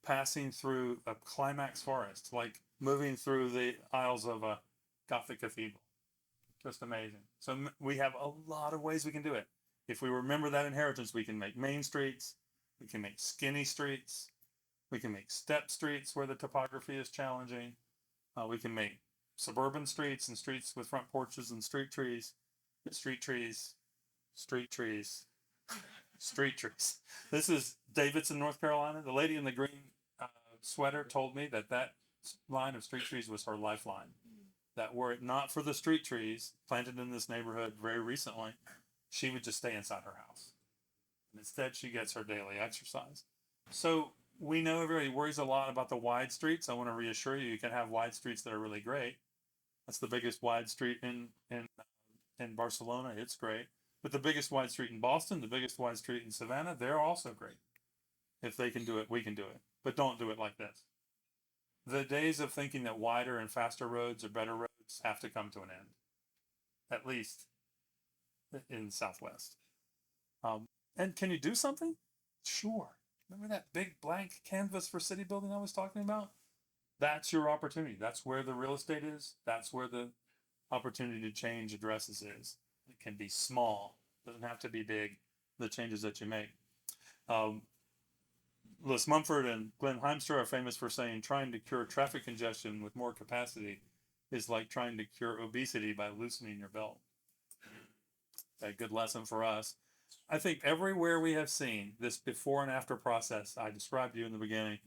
passing through a climax forest, like moving through the aisles of a Gothic cathedral. Just amazing. So we have a lot of ways we can do it. If we remember that inheritance, we can make main streets, we can make skinny streets, we can make step streets where the topography is challenging. We can make suburban streets and streets with front porches and street trees, street trees, street trees, street trees. This is Davidson, North Carolina. The lady in the green sweater told me that that line of street trees was her lifeline. That were it not for the street trees planted in this neighborhood very recently, she would just stay inside her house. And instead, she gets her daily exercise. So we know everybody worries a lot about the wide streets. I want to reassure you, you can have wide streets that are really great. That's the biggest wide street in Barcelona. It's great. But the biggest wide street in Boston, the biggest wide street in Savannah, they're also great. If they can do it, we can do it. But don't do it like this. The days of thinking that wider and faster roads are better roads have to come to an end, at least in the Southwest. And can you do something? Sure. Remember that big blank canvas for city building I was talking about? That's your opportunity. That's where the real estate is. That's where the opportunity to change addresses is. It can be small. It doesn't have to be big, the changes that you make. Liz Mumford and Glenn Heimster are famous for saying trying to cure traffic congestion with more capacity is like trying to cure obesity by loosening your belt. A good lesson for us. I think everywhere we have seen this before and after process I described to you in the beginning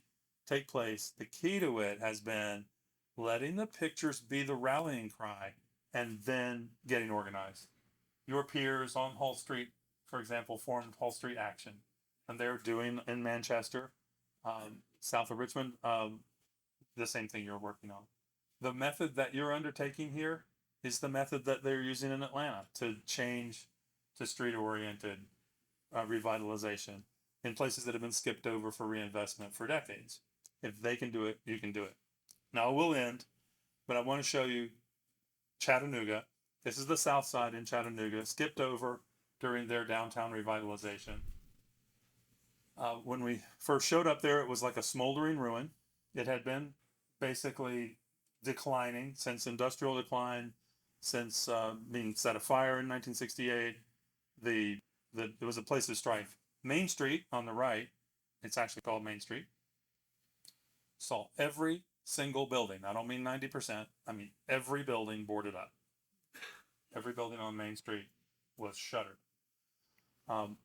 take place, the key to it has been letting the pictures be the rallying cry and then getting organized. Your peers on Hall Street, for example, formed Hall Street Action, and they're doing in Manchester, south of Richmond, the same thing you're working on. The method that you're undertaking here is the method that they're using in Atlanta to change to street-oriented revitalization in places that have been skipped over for reinvestment for decades. If they can do it, you can do it. Now we'll end, but I want to show you Chattanooga. This is the south side in Chattanooga, skipped over during their downtown revitalization. When we first showed up there, it was like a smoldering ruin. It had been basically declining since industrial decline, since being set afire in 1968. It was a place of strife. Main Street on the right, it's actually called Main Street, saw every single building. I don't mean 90%. I mean every building boarded up. Every building on Main Street was shuttered. So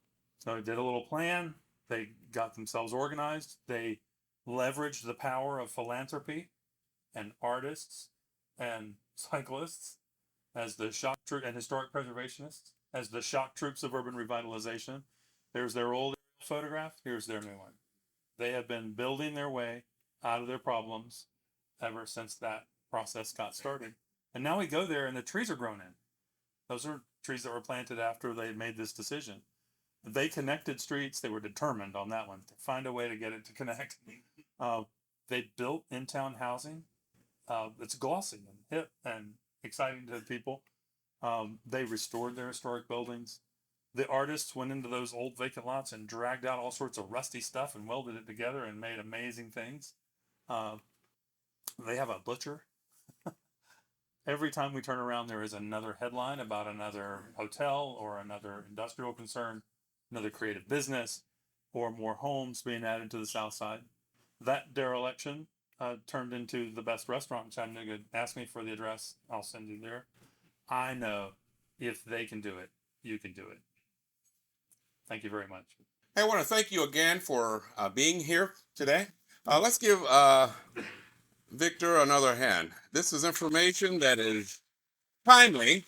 they did a little plan. They got themselves organized. They leveraged the power of philanthropy and artists and cyclists as the shock troop and historic preservationists as the shock troops of urban revitalization. There's their old photograph. Here's their new one. They have been building their way out of their problems ever since that process got started. And now we go there and the trees are grown in. Those are trees that were planted after they made this decision. They connected streets. They were determined on that one to find a way to get it to connect. They built in-town housing. It's glossy and hip and exciting to people. They restored their historic buildings. The artists went into those old vacant lots and dragged out all sorts of rusty stuff and welded it together and made amazing things. They have a butcher. Every time we turn around, there is another headline about another hotel or another industrial concern, another creative business, or more homes being added to the south side. That dereliction turned into the best restaurant in Chattanooga. Ask me for the address. I'll send you there. I know if they can do it, you can do it. Thank you very much. Hey, I want to thank you again for being here today. Let's give Victor another hand. This is information that is timely.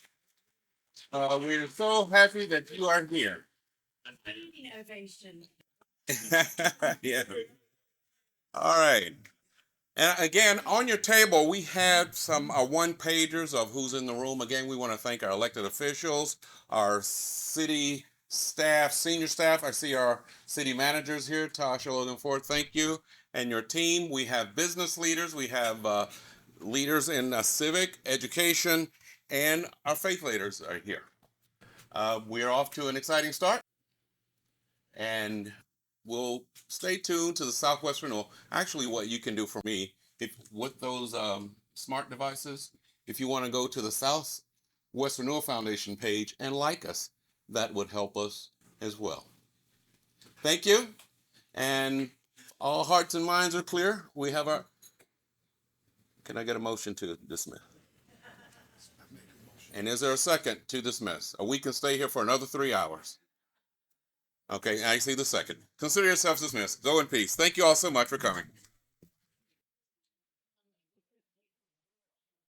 We're so happy that you are here. Ovation. Yeah. All right. And again, on your table, we have some one pagers of who's in the room. Again, we want to thank our elected officials, our city staff, senior staff. I see our city managers here, Tasha Logan Ford. Thank you. And your team. We have business leaders. We have leaders in civic, education, and our faith leaders are here. We're off to an exciting start. And we'll stay tuned to the Southwest Renewal. Actually, what you can do for me, if with those smart devices, if you want to go to the Southwest Renewal Foundation page and like us, that would help us as well. Thank you. And all hearts and minds are clear. We have our. Can I get a motion to dismiss? And is there a second to dismiss? Or we can stay here for another 3 hours. Okay, I see the second. Consider yourselves dismissed. Go in peace. Thank you all so much for coming.